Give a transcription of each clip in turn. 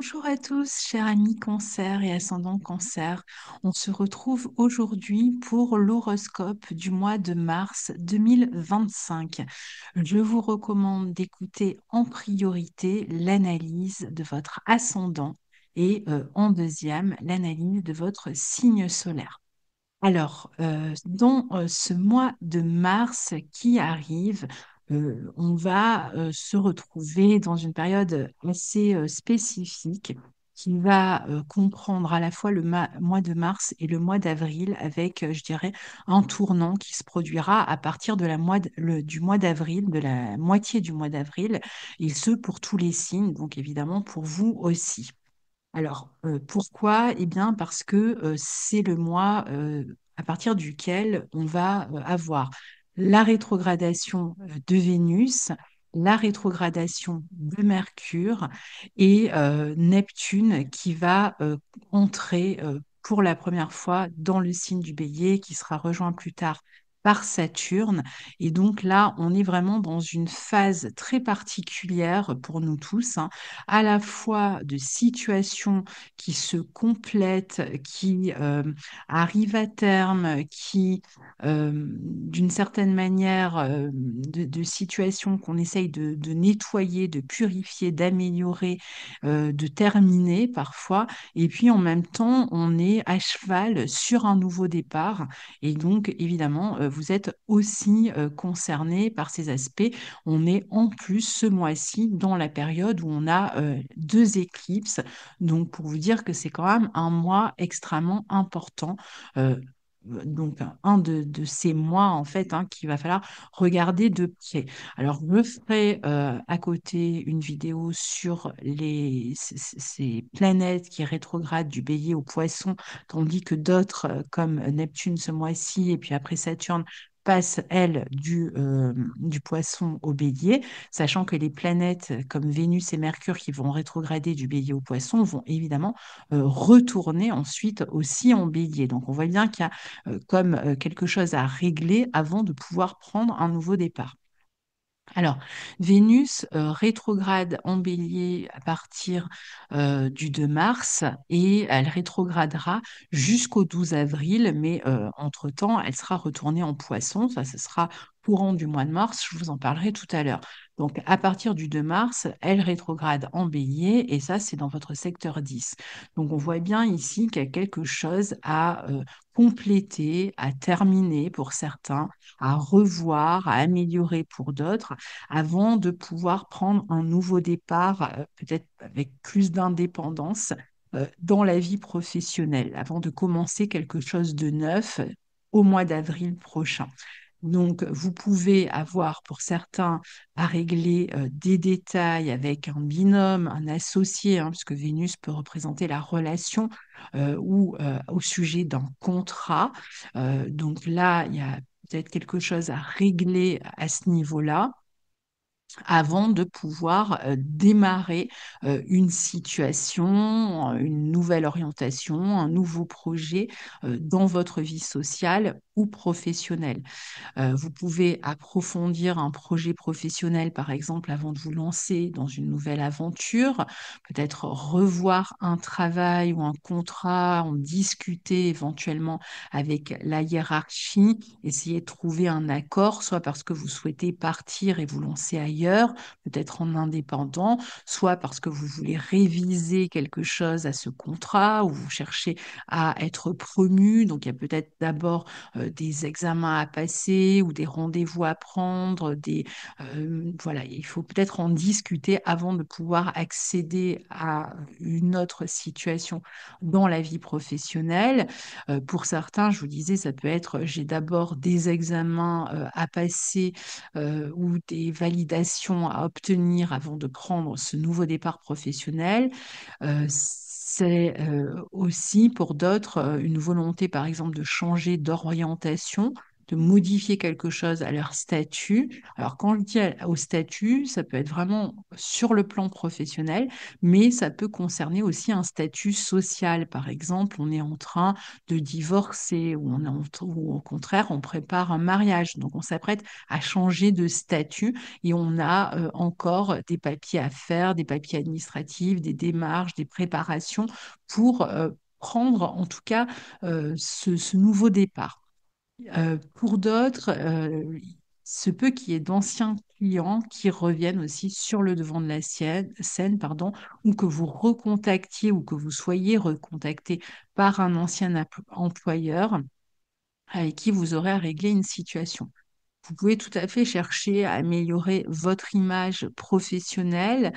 Bonjour à tous, chers amis cancer et ascendant cancer. On se retrouve aujourd'hui pour l'horoscope du mois de mars 2025. Je vous recommande d'écouter en priorité l'analyse de votre ascendant et en deuxième, l'analyse de votre signe solaire. Alors, dans ce mois de mars qui arrive, on va se retrouver dans une période assez spécifique qui va comprendre à la fois mois de mars et le mois d'avril avec, je dirais, un tournant qui se produira à partir de du mois d'avril, de la moitié du mois d'avril, et ce pour tous les signes, donc évidemment pour vous aussi. Alors, pourquoi? Eh bien, parce que c'est le mois à partir duquel on va avoir la rétrogradation de Vénus, la rétrogradation de Mercure et Neptune qui va entrer pour la première fois dans le signe du Bélier, qui sera rejoint plus tard par Saturne. Et donc là, on est vraiment dans une phase très particulière pour nous tous, hein, à la fois de situations qui se complètent, qui arrivent à terme, qui, d'une certaine manière, de situations qu'on essaye de nettoyer, de purifier, d'améliorer, de terminer parfois. Et puis en même temps, on est à cheval sur un nouveau départ. Et donc, évidemment, vous êtes aussi concerné par ces aspects. On est en plus ce mois-ci dans la période où on a deux éclipses. Donc, pour vous dire que c'est quand même un mois extrêmement important. euh, donc, un de ces mois, en fait, hein, qu'il va falloir regarder de près. Alors, je ferai à côté une vidéo sur ces planètes qui rétrogradent du Bélier au Poisson, tandis que d'autres, comme Neptune ce mois-ci, et puis après Saturne, passe, elle, du Poisson au Bélier, sachant que les planètes comme Vénus et Mercure qui vont rétrograder du Bélier au Poisson vont évidemment retourner ensuite aussi en Bélier. Donc on voit bien qu'il y a comme quelque chose à régler avant de pouvoir prendre un nouveau départ. Alors, Vénus rétrograde en Bélier à partir du 2 mars et elle rétrogradera jusqu'au 12 avril, mais entre-temps, elle sera retournée en Poisson. Ça, ce sera courant du mois de mars, je vous en parlerai tout à l'heure. Donc, à partir du 2 mars, elle rétrograde en Bélier et ça, c'est dans votre secteur 10. Donc, on voit bien ici qu'il y a quelque chose à compléter, à terminer pour certains, à revoir, à améliorer pour d'autres avant de pouvoir prendre un nouveau départ, peut-être avec plus d'indépendance dans la vie professionnelle, avant de commencer quelque chose de neuf au mois d'avril prochain. Donc, vous pouvez avoir pour certains à régler des détails avec un binôme, un associé, hein, puisque Vénus peut représenter la relation ou au sujet d'un contrat. Donc là, il y a peut-être quelque chose à régler à ce niveau-là avant de pouvoir démarrer une situation, une nouvelle orientation, un nouveau projet dans votre vie sociale ou professionnelle. Vous pouvez approfondir un projet professionnel, par exemple, avant de vous lancer dans une nouvelle aventure, peut-être revoir un travail ou un contrat, en discuter éventuellement avec la hiérarchie, essayer de trouver un accord, soit parce que vous souhaitez partir et vous lancer ailleurs, peut-être en indépendant, soit parce que vous voulez réviser quelque chose à ce contrat ou vous cherchez à être promu. Donc, il y a peut-être d'abord des examens à passer ou des rendez-vous à prendre, voilà, il faut peut-être en discuter avant de pouvoir accéder à une autre situation dans la vie professionnelle. Pour certains, je vous disais, ça peut être j'ai d'abord des examens à passer ou des validations à obtenir avant de prendre ce nouveau départ professionnel. C'est aussi pour d'autres une volonté, par exemple, de changer d'orientation. de modifier quelque chose à leur statut. Alors, quand je dis au statut, ça peut être vraiment sur le plan professionnel, mais ça peut concerner aussi un statut social. Par exemple, on est en train de divorcer ou au contraire, on prépare un mariage. Donc, on s'apprête à changer de statut et on a encore des papiers à faire, des papiers administratifs, des démarches, des préparations pour prendre en tout cas ce nouveau départ. Pour d'autres, se peut qu'il y ait d'anciens clients qui reviennent aussi sur le devant de la scène, pardon, ou que vous recontactiez ou que vous soyez recontacté par un ancien employeur avec qui vous aurez à régler une situation. Vous pouvez tout à fait chercher à améliorer votre image professionnelle,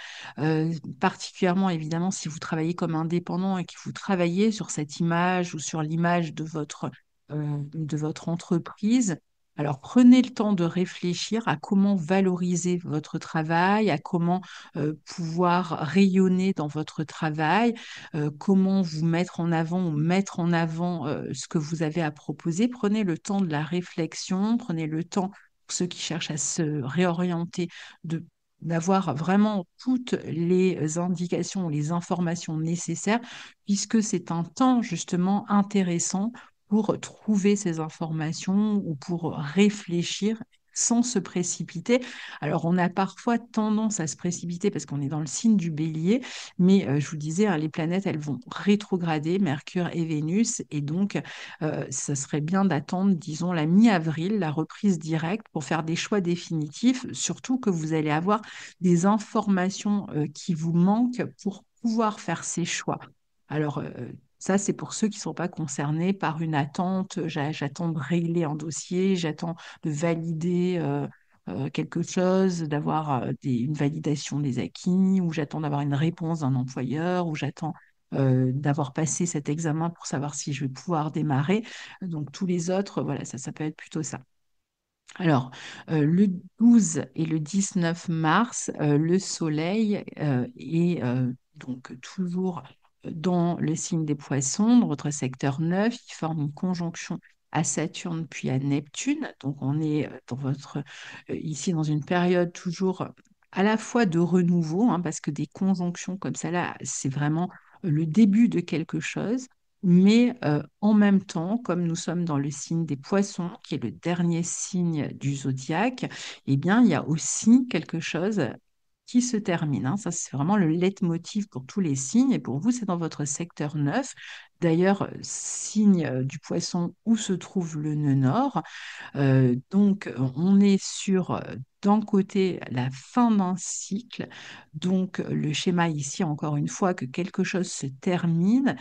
particulièrement évidemment si vous travaillez comme indépendant et que vous travaillez sur cette image ou sur l'image de votre entreprise. Alors prenez le temps de réfléchir à comment valoriser votre travail, à comment pouvoir rayonner dans votre travail, comment vous mettre en avant ou mettre en avant ce que vous avez à proposer. Prenez le temps de la réflexion, prenez le temps pour ceux qui cherchent à se réorienter, de d'avoir vraiment toutes les indications, les informations nécessaires, puisque c'est un temps justement intéressant pour trouver ces informations ou pour réfléchir sans se précipiter. Alors, on a parfois tendance à se précipiter parce qu'on est dans le signe du bélier, mais je vous disais, hein, les planètes, elles vont rétrograder, Mercure et Vénus, et donc ça serait bien d'attendre, disons, la mi-avril, la reprise directe pour faire des choix définitifs, surtout que vous allez avoir des informations qui vous manquent pour pouvoir faire ces choix. Alors, ça, c'est pour ceux qui ne sont pas concernés par une attente. J'attends de régler un dossier, j'attends de valider quelque chose, d'avoir une validation des acquis, ou j'attends d'avoir une réponse d'un employeur, ou j'attends d'avoir passé cet examen pour savoir si je vais pouvoir démarrer. Donc tous les autres, voilà, ça peut être plutôt ça. Alors, le 12 et le 19 mars, le Soleil est donc toujours dans le signe des Poissons, dans votre secteur 9. Il forme une conjonction à Saturne puis à Neptune. Donc, on est ici dans une période toujours à la fois de renouveau, hein, parce que des conjonctions comme ça là, c'est vraiment le début de quelque chose. Mais en même temps, comme nous sommes dans le signe des poissons, qui est le dernier signe du zodiaque, eh bien, il y a aussi quelque chose qui se termine, hein. Ça, c'est vraiment le leitmotiv pour tous les signes. Et pour vous, c'est dans votre secteur 9. D'ailleurs, signe du poisson où se trouve le nœud nord. Donc, on est sur, d'un côté, la fin d'un cycle. Donc, le schéma ici, encore une fois, que quelque chose se termine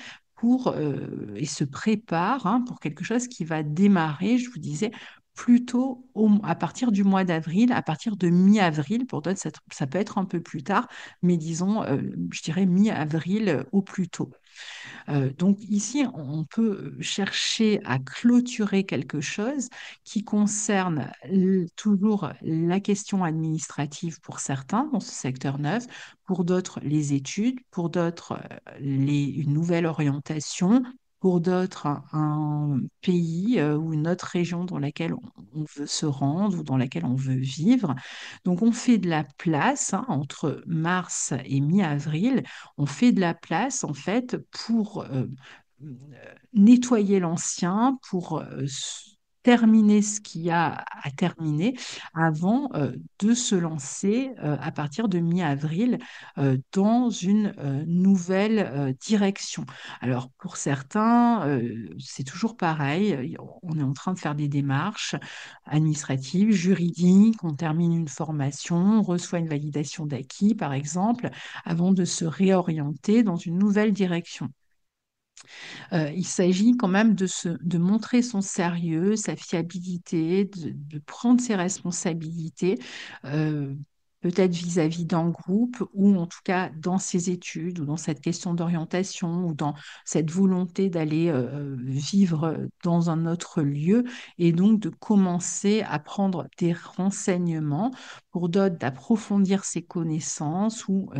et se prépare, hein, pour quelque chose qui va démarrer, je vous disais, plutôt à partir du mois d'avril, à partir de mi-avril. Pour d'autres, ça peut être un peu plus tard, mais disons, je dirais mi-avril au plus tôt. Donc ici, on peut chercher à clôturer quelque chose qui concerne toujours la question administrative pour certains dans ce secteur 9, pour d'autres les études, pour d'autres une nouvelle orientation, pour d'autres un pays ou une autre région dans laquelle on veut se rendre ou dans laquelle on veut vivre. Donc on fait de la place, hein, entre mars et mi-avril, on fait de la place en fait pour nettoyer l'ancien, pour terminer ce qu'il y a à terminer avant de se lancer à partir de mi-avril dans une nouvelle direction. Alors pour certains, c'est toujours pareil, on est en train de faire des démarches administratives, juridiques, on termine une formation, on reçoit une validation d'acquis par exemple, avant de se réorienter dans une nouvelle direction. Il s'agit quand même de montrer son sérieux, sa fiabilité, de prendre ses responsabilités, euh, peut-être vis-à-vis d'un groupe ou en tout cas dans ses études ou dans cette question d'orientation ou dans cette volonté d'aller vivre dans un autre lieu et donc de commencer à prendre des renseignements Pour d'autres, d'approfondir ses connaissances ou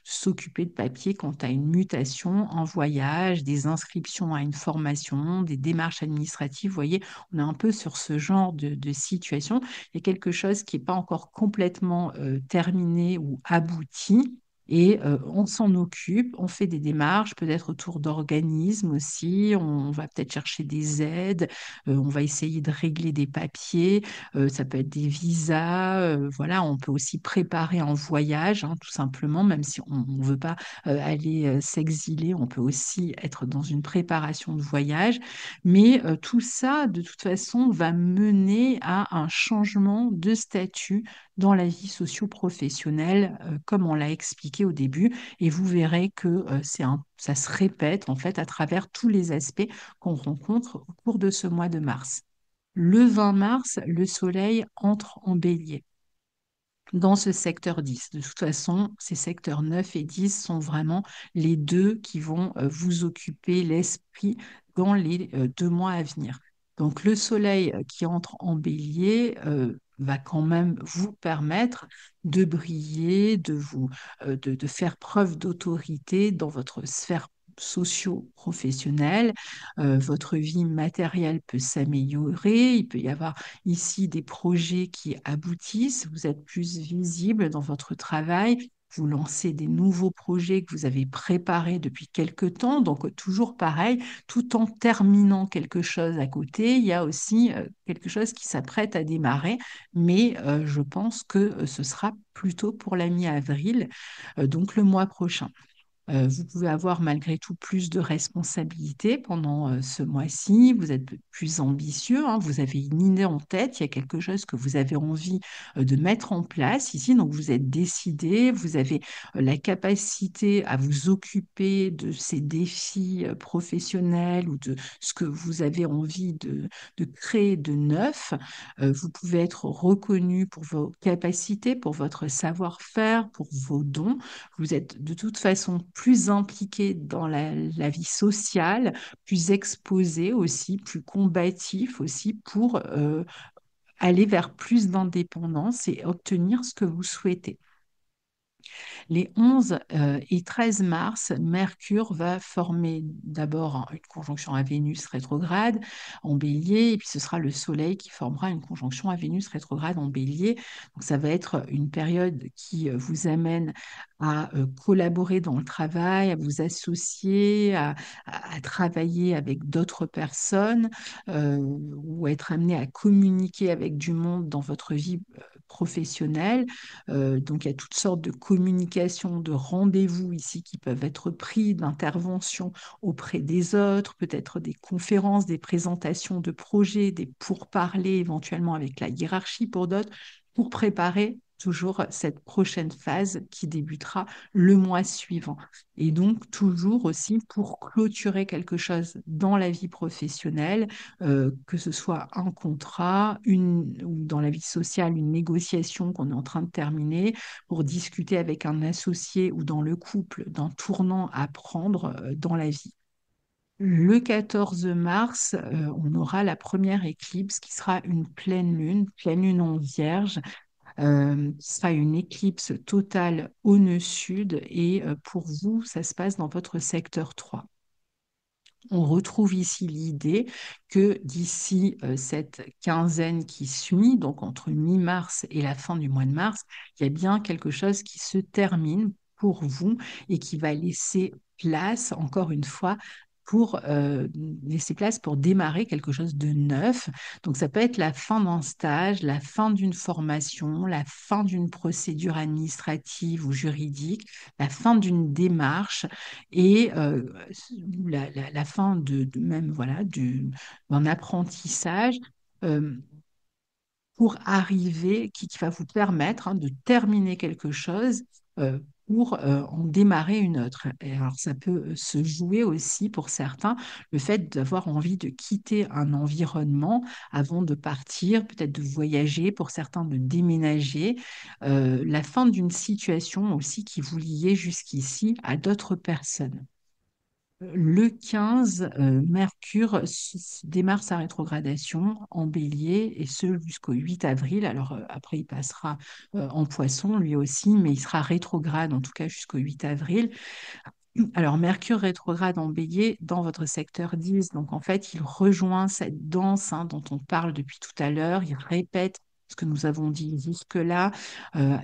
s'occuper de papier quand tu as une mutation, en voyage, des inscriptions à une formation, des démarches administratives. Vous voyez, on est un peu sur ce genre de situation. Il y a quelque chose qui n'est pas encore complètement terminé ou abouti. Et on s'en occupe, on fait des démarches, peut-être autour d'organismes aussi, on va peut-être chercher des aides, on va essayer de régler des papiers, ça peut être des visas, voilà, on peut aussi préparer un voyage, hein, tout simplement, même si on ne veut pas aller s'exiler, on peut aussi être dans une préparation de voyage. Mais tout ça, de toute façon, va mener à un changement de statut dans la vie socio-professionnelle, comme on l'a expliqué au début. Et vous verrez que ça se répète en fait à travers tous les aspects qu'on rencontre au cours de ce mois de mars. Le 20 mars, le Soleil entre en Bélier dans ce secteur 10. De toute façon, ces secteurs 9 et 10 sont vraiment les deux qui vont vous occuper l'esprit dans les 2 mois à venir. Donc le Soleil qui entre en Bélier va quand même vous permettre de briller, de faire preuve d'autorité dans votre sphère socio-professionnelle. Votre vie matérielle peut s'améliorer, il peut y avoir ici des projets qui aboutissent, vous êtes plus visible dans votre travail, vous lancez des nouveaux projets que vous avez préparés depuis quelque temps, donc toujours pareil, tout en terminant quelque chose à côté, il y a aussi quelque chose qui s'apprête à démarrer, mais je pense que ce sera plutôt pour la mi-avril, donc le mois prochain. Vous pouvez avoir malgré tout plus de responsabilités pendant ce mois-ci. Vous êtes plus ambitieux, hein, vous avez une idée en tête, il y a quelque chose que vous avez envie de mettre en place ici. Donc vous êtes décidé, vous avez la capacité à vous occuper de ces défis professionnels ou de ce que vous avez envie de créer de neuf. Vous pouvez être reconnu pour vos capacités, pour votre savoir-faire, pour vos dons. Vous êtes de toute façon plus impliqué dans la vie sociale, plus exposé aussi, plus combatif aussi pour aller vers plus d'indépendance et obtenir ce que vous souhaitez. Les 11 et 13 mars, Mercure va former d'abord une conjonction à Vénus rétrograde en Bélier, et puis ce sera le Soleil qui formera une conjonction à Vénus rétrograde en Bélier. Donc ça va être une période qui vous amène à collaborer dans le travail, à vous associer, à travailler avec d'autres personnes ou à être amené à communiquer avec du monde dans votre vie professionnelle. Donc, il y a toutes sortes de communications, de rendez-vous ici qui peuvent être pris, d'interventions auprès des autres, peut-être des conférences, des présentations de projets, des pourparlers éventuellement avec la hiérarchie pour d'autres, pour préparer toujours cette prochaine phase qui débutera le mois suivant. Et donc, toujours aussi pour clôturer quelque chose dans la vie professionnelle, que ce soit un contrat, ou dans la vie sociale, une négociation qu'on est en train de terminer, pour discuter avec un associé ou dans le couple d'un tournant à prendre dans la vie. Le 14 mars, on aura la première éclipse qui sera une pleine lune en Vierge. Ce sera une éclipse totale au nœud sud et pour vous, ça se passe dans votre secteur 3. On retrouve ici l'idée que d'ici cette quinzaine qui suit, donc entre mi-mars et la fin du mois de mars, il y a bien quelque chose qui se termine pour vous et qui va laisser place, encore une fois, pour laisser place pour démarrer quelque chose de neuf. Donc ça peut être la fin d'un stage, la fin d'une formation, la fin d'une procédure administrative ou juridique, la fin d'une démarche et la fin même voilà, d'un apprentissage euh, pour arriver, qui va vous permettre de terminer quelque chose pour en démarrer une autre. Et alors ça peut se jouer aussi pour certains, le fait d'avoir envie de quitter un environnement avant de partir, peut-être de voyager, pour certains de déménager, la fin d'une situation aussi qui vous liait jusqu'ici à d'autres personnes. Le 15, Mercure démarre sa rétrogradation en Bélier et ce jusqu'au 8 avril. Alors après, il passera en Poisson lui aussi, mais il sera rétrograde en tout cas jusqu'au 8 avril. Alors Mercure rétrograde en Bélier dans votre secteur 10. Donc en fait, il rejoint cette danse dont on parle depuis tout à l'heure. Il répète ce que nous avons dit jusque-là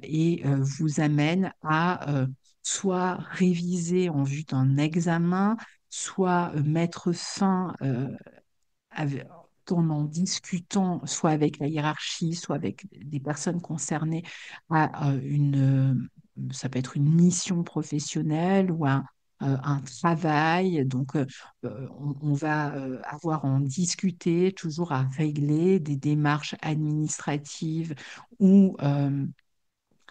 et vous amène à soit réviser en vue d'un examen, soit mettre fin en discutant soit avec la hiérarchie, soit avec des personnes concernées à ça peut être une mission professionnelle ou un travail. Donc, on va avoir à en discuter, toujours à régler des démarches administratives ou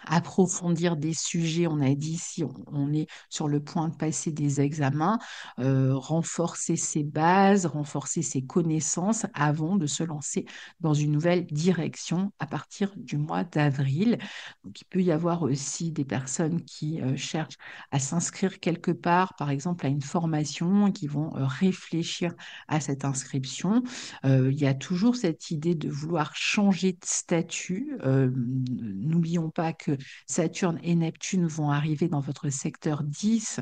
approfondir des sujets. On a dit si on est sur le point de passer des examens, renforcer ses bases, renforcer ses connaissances avant de se lancer dans une nouvelle direction à partir du mois d'avril. Donc, il peut y avoir aussi des personnes qui cherchent à s'inscrire quelque part, par exemple à une formation, et qui vont réfléchir à cette inscription. Il y a toujours cette idée de vouloir changer de statut. N'oublions pas que Saturne et Neptune vont arriver dans votre secteur 10,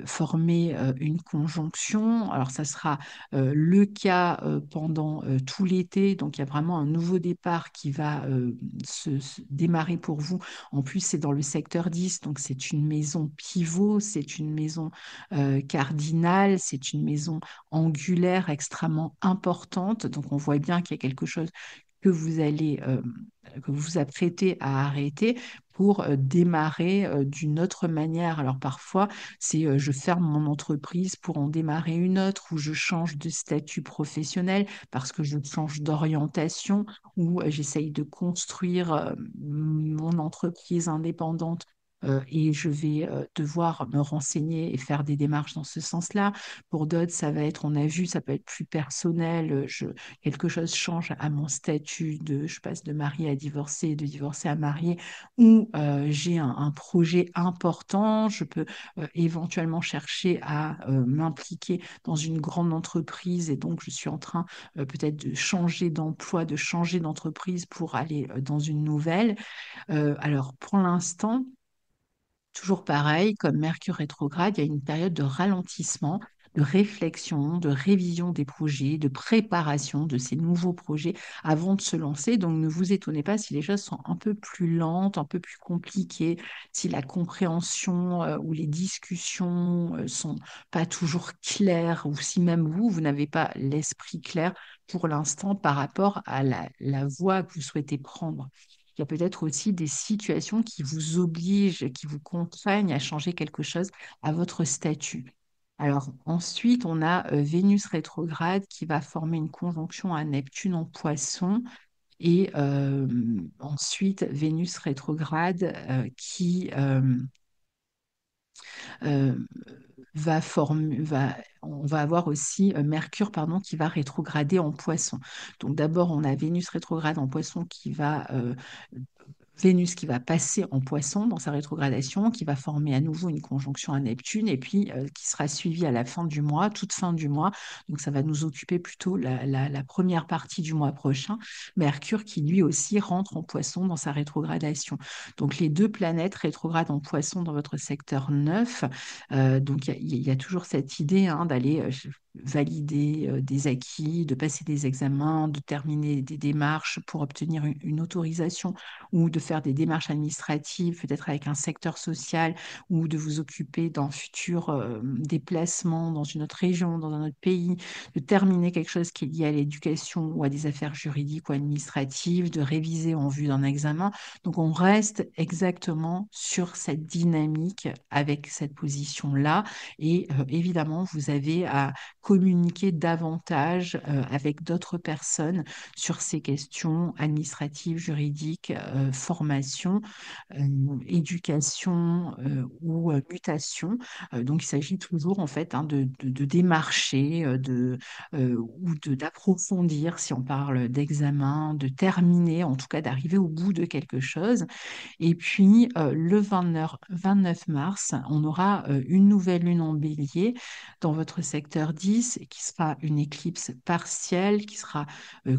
former une conjonction. Alors, ça sera le cas pendant tout l'été. Donc, il y a vraiment un nouveau départ qui va se démarrer pour vous. En plus, c'est dans le secteur 10, donc c'est une maison pivot, c'est une maison cardinale, c'est une maison angulaire extrêmement importante. Donc, on voit bien qu'il y a quelque chose que vous allez que vous vous apprêtez à arrêter pour démarrer d'une autre manière. Alors parfois, c'est je ferme mon entreprise pour en démarrer une autre, ou je change de statut professionnel parce que je change d'orientation, ou j'essaye de construire mon entreprise indépendante. Et je vais devoir me renseigner et faire des démarches dans ce sens-là. Pour d'autres, ça va être, on a vu, ça peut être plus personnel. Quelque chose change à mon statut je passe de marié à divorcé, de divorcé à marié, ou j'ai un projet important, je peux éventuellement chercher à m'impliquer dans une grande entreprise et donc je suis en train peut-être de changer d'emploi, de changer d'entreprise pour aller dans une nouvelle. Alors pour l'instant, toujours pareil, comme Mercure rétrograde, il y a une période de ralentissement, de réflexion, de révision des projets, de préparation de ces nouveaux projets avant de se lancer. Donc ne vous étonnez pas si les choses sont un peu plus lentes, un peu plus compliquées, si la compréhension ou les discussions sont pas toujours claires, ou si même vous n'avez pas l'esprit clair pour l'instant par rapport à la voie que vous souhaitez prendre. Il y a peut-être aussi des situations qui vous obligent, qui vous contraignent à changer quelque chose à votre statut. Alors ensuite, on a Vénus rétrograde qui va former une conjonction à Neptune en Poisson. Et ensuite, Vénus rétrograde euh, on va avoir aussi Mercure, pardon, qui va rétrograder en Poisson. Donc d'abord, on a Vénus rétrograde en Poisson qui va Vénus qui va passer en Poisson dans sa rétrogradation, qui va former à nouveau une conjonction à Neptune et puis qui sera suivie à la fin du mois, toute fin du mois. Donc ça va nous occuper plutôt la première partie du mois prochain. Mercure qui lui aussi rentre en Poisson dans sa rétrogradation. Donc les deux planètes rétrogrades en Poisson dans votre secteur 9. Donc il y a toujours cette idée d'aller valider des acquis, de passer des examens, de terminer des démarches pour obtenir une autorisation ou de faire des démarches administratives, peut-être avec un secteur social, ou de vous occuper d'un futur déplacement dans une autre région, dans un autre pays, de terminer quelque chose qui est lié à l'éducation ou à des affaires juridiques ou administratives, de réviser en vue d'un examen. Donc on reste exactement sur cette dynamique avec cette position-là. Et évidemment, vous avez à communiquer davantage avec d'autres personnes sur ces questions administratives, juridiques, formation, éducation ou mutation. Donc, il s'agit toujours en fait de démarcher, d'approfondir, si on parle d'examen, de terminer, en tout cas d'arriver au bout de quelque chose. Et puis, le 29 mars, on aura une nouvelle lune en bélier dans votre secteur 10, qui sera une éclipse partielle, qui sera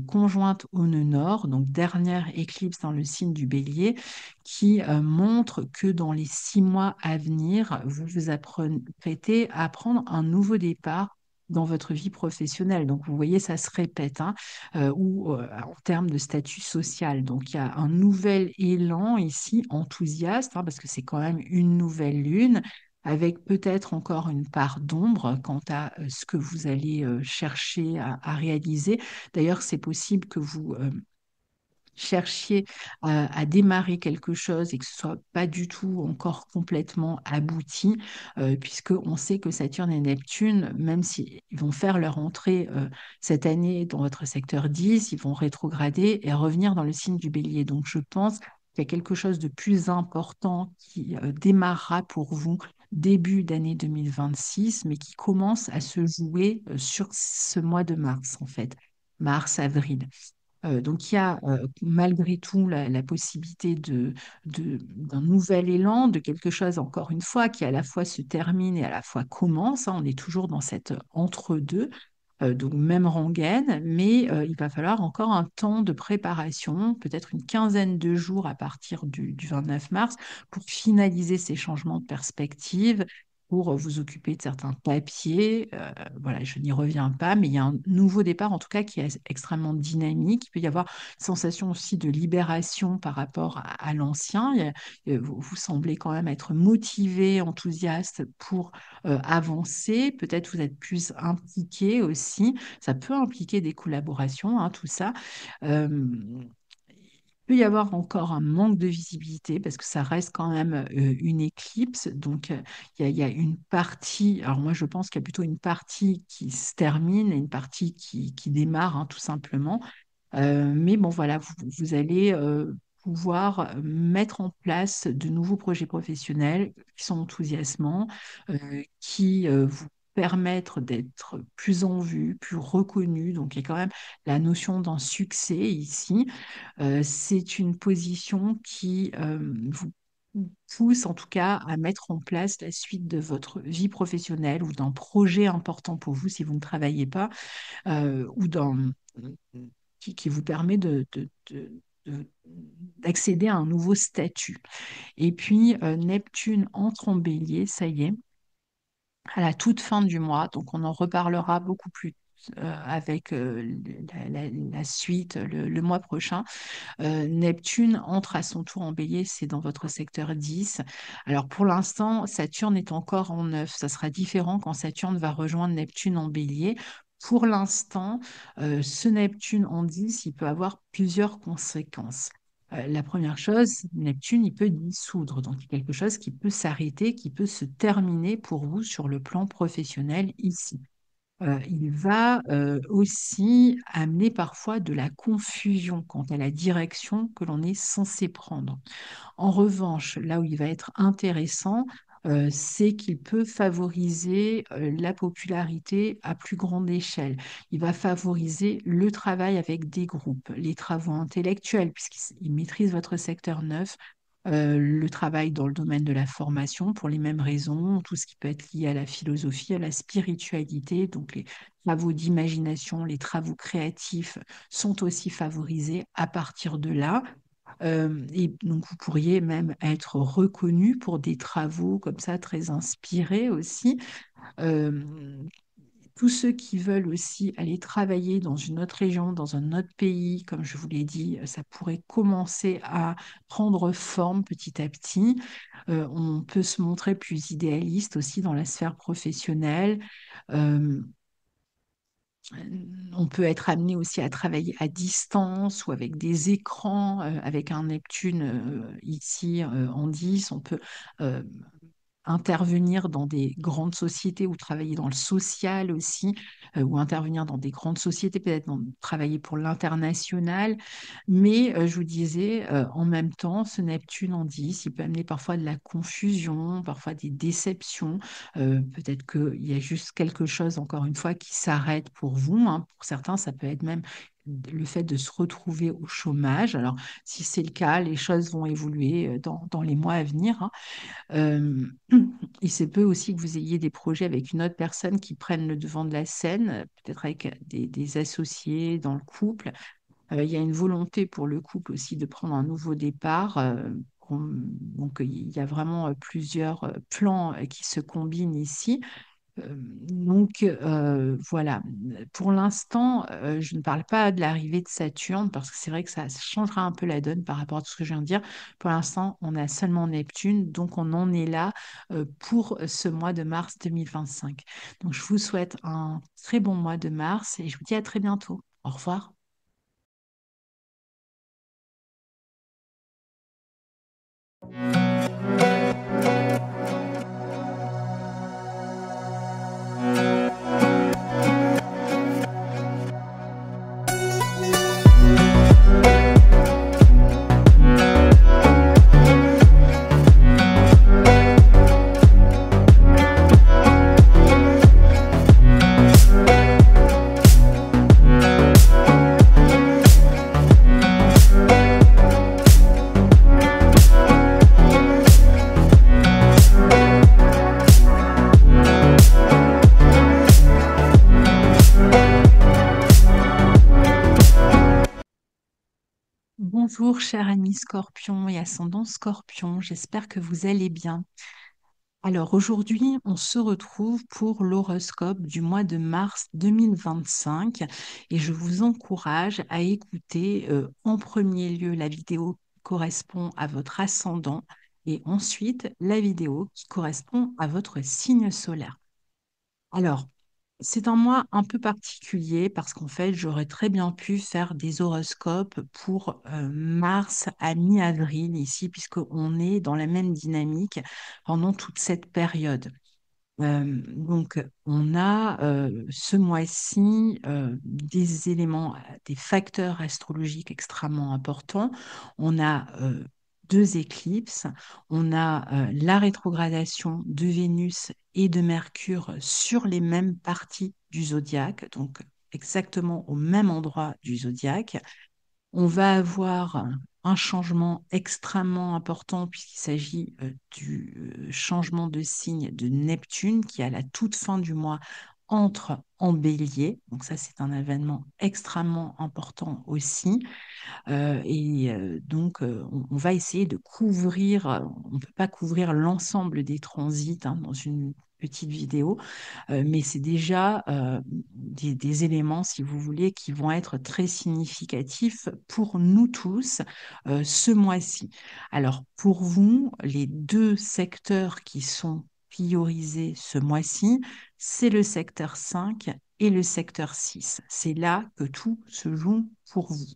conjointe au nœud nord, donc dernière éclipse dans le signe du bélier, qui montre que dans les 6 mois à venir, vous vous apprêtez à prendre un nouveau départ dans votre vie professionnelle. Donc, vous voyez, ça se répète, hein, ou en termes de statut social. Donc, il y a un nouvel élan ici, enthousiaste, hein, parce que c'est quand même une nouvelle lune, avec peut-être encore une part d'ombre quant à ce que vous allez chercher à réaliser. D'ailleurs, c'est possible que vous cherchiez à démarrer quelque chose et que ce soit pas du tout encore complètement abouti, puisque on sait que Saturne et Neptune, même s'ils vont faire leur entrée cette année dans votre secteur 10, ils vont rétrograder et revenir dans le signe du Bélier. Donc je pense qu'il y a quelque chose de plus important qui démarrera pour vous début d'année 2026, mais qui commence à se jouer sur ce mois de mars, en fait, mars-avril. Donc, il y a malgré tout la possibilité d'un nouvel élan, de quelque chose, encore une fois, qui à la fois se termine et à la fois commence, hein. On est toujours dans cette entre-deux, donc même rengaine, mais il va falloir encore un temps de préparation, peut-être une quinzaine de jours à partir du 29 mars, pour finaliser ces changements de perspective, pour vous occuper de certains papiers. Voilà, je n'y reviens pas, mais il y a un nouveau départ, en tout cas, qui est extrêmement dynamique. Il peut y avoir une sensation aussi de libération par rapport à l'ancien. Vous semblez quand même être motivé, enthousiaste pour avancer. Peut-être vous êtes plus impliqué aussi. Ça peut impliquer des collaborations, hein, tout ça. Euh, il peut y avoir encore un manque de visibilité parce que ça reste quand même une éclipse. Donc, il y a une partie, alors moi je pense qu'il y a plutôt une partie qui se termine et une partie qui démarre, hein, tout simplement. Mais bon, voilà, vous allez pouvoir mettre en place de nouveaux projets professionnels qui sont enthousiasmants, qui vous permettre d'être plus en vue, plus reconnu. Donc, il y a quand même la notion d'un succès ici. C'est une position qui vous pousse en tout cas à mettre en place la suite de votre vie professionnelle ou d'un projet important pour vous si vous ne travaillez pas, ou qui vous permet de- d'accéder à un nouveau statut. Et puis, Neptune entre en bélier, ça y est, à la toute fin du mois. Donc, on en reparlera beaucoup plus avec la suite le mois prochain. Neptune entre à son tour en bélier, c'est dans votre secteur 10. Alors pour l'instant, Saturne est encore en 9. Ça sera différent quand Saturne va rejoindre Neptune en bélier. Pour l'instant, ce Neptune en 10, il peut avoir plusieurs conséquences. La première chose, Neptune, il peut dissoudre, donc il y a quelque chose qui peut s'arrêter, qui peut se terminer pour vous sur le plan professionnel ici. Il va aussi amener parfois de la confusion quant à la direction que l'on est censé prendre. En revanche, là où il va être intéressant, c'est qu'il peut favoriser la popularité à plus grande échelle. Il va favoriser le travail avec des groupes, les travaux intellectuels, puisqu'il maîtrise votre secteur 9, le travail dans le domaine de la formation pour les mêmes raisons, tout ce qui peut être lié à la philosophie, à la spiritualité, donc les travaux d'imagination, les travaux créatifs sont aussi favorisés à partir de là. Et donc, vous pourriez même être reconnu pour des travaux comme ça, très inspirés aussi. Euh, tous ceux qui veulent aussi aller travailler dans une autre région, dans un autre pays, comme je vous l'ai dit, ça pourrait commencer à prendre forme petit à petit. On peut se montrer plus idéaliste aussi dans la sphère professionnelle. Euh, on peut être amené aussi à travailler à distance ou avec des écrans, avec un Neptune ici en 10. On peut euh, intervenir dans des grandes sociétés ou travailler dans le social aussi, ou intervenir dans des grandes sociétés, peut-être travailler pour l'international. Mais je vous disais, en même temps, ce Neptune en 10, il peut amener parfois de la confusion, parfois des déceptions. Peut-être qu'il y a juste quelque chose, encore une fois, qui s'arrête pour vous, hein. Pour certains, ça peut être même le fait de se retrouver au chômage. Alors, si c'est le cas, les choses vont évoluer dans les mois à venir, hein. Euh, il se peut aussi que vous ayez des projets avec une autre personne qui prenne le devant de la scène, peut-être avec des associés dans le couple. Il y a une volonté pour le couple aussi de prendre un nouveau départ. Donc, il y a vraiment plusieurs plans qui se combinent ici. Donc, voilà. Pour l'instant, je ne parle pas de l'arrivée de Saturne parce que c'est vrai que ça changera un peu la donne par rapport à tout ce que je viens de dire. Pour l'instant, on a seulement Neptune, donc on en est là pour ce mois de mars 2025. Donc, je vous souhaite un très bon mois de mars et je vous dis à très bientôt. Au revoir. Bonjour, cher ami Scorpion et ascendant Scorpion, j'espère que vous allez bien. Alors aujourd'hui, on se retrouve pour l'horoscope du mois de mars 2025 et je vous encourage à écouter en premier lieu la vidéo qui correspond à votre ascendant et ensuite la vidéo qui correspond à votre signe solaire. Alors, c'est un mois un peu particulier parce qu'en fait, j'aurais très bien pu faire des horoscopes pour mars à mi-avril ici, puisqu'on est dans la même dynamique pendant toute cette période. Donc, on a ce mois-ci des éléments, des facteurs astrologiques extrêmement importants. On a deux éclipses, on a la rétrogradation de Vénus et de Mercure sur les mêmes parties du zodiaque, donc exactement au même endroit du zodiaque. On va avoir un changement extrêmement important puisqu'il s'agit du changement de signe de Neptune qui, à la toute fin du mois, entre en bélier. Donc ça, c'est un événement extrêmement important aussi. On va essayer de couvrir, on ne peut pas couvrir l'ensemble des transits hein, dans une petite vidéo, mais c'est déjà des éléments, si vous voulez, qui vont être très significatifs pour nous tous ce mois-ci. Alors, pour vous, les deux secteurs qui sont priorisés ce mois-ci, c'est le secteur 5 et le secteur 6. C'est là que tout se joue pour vous.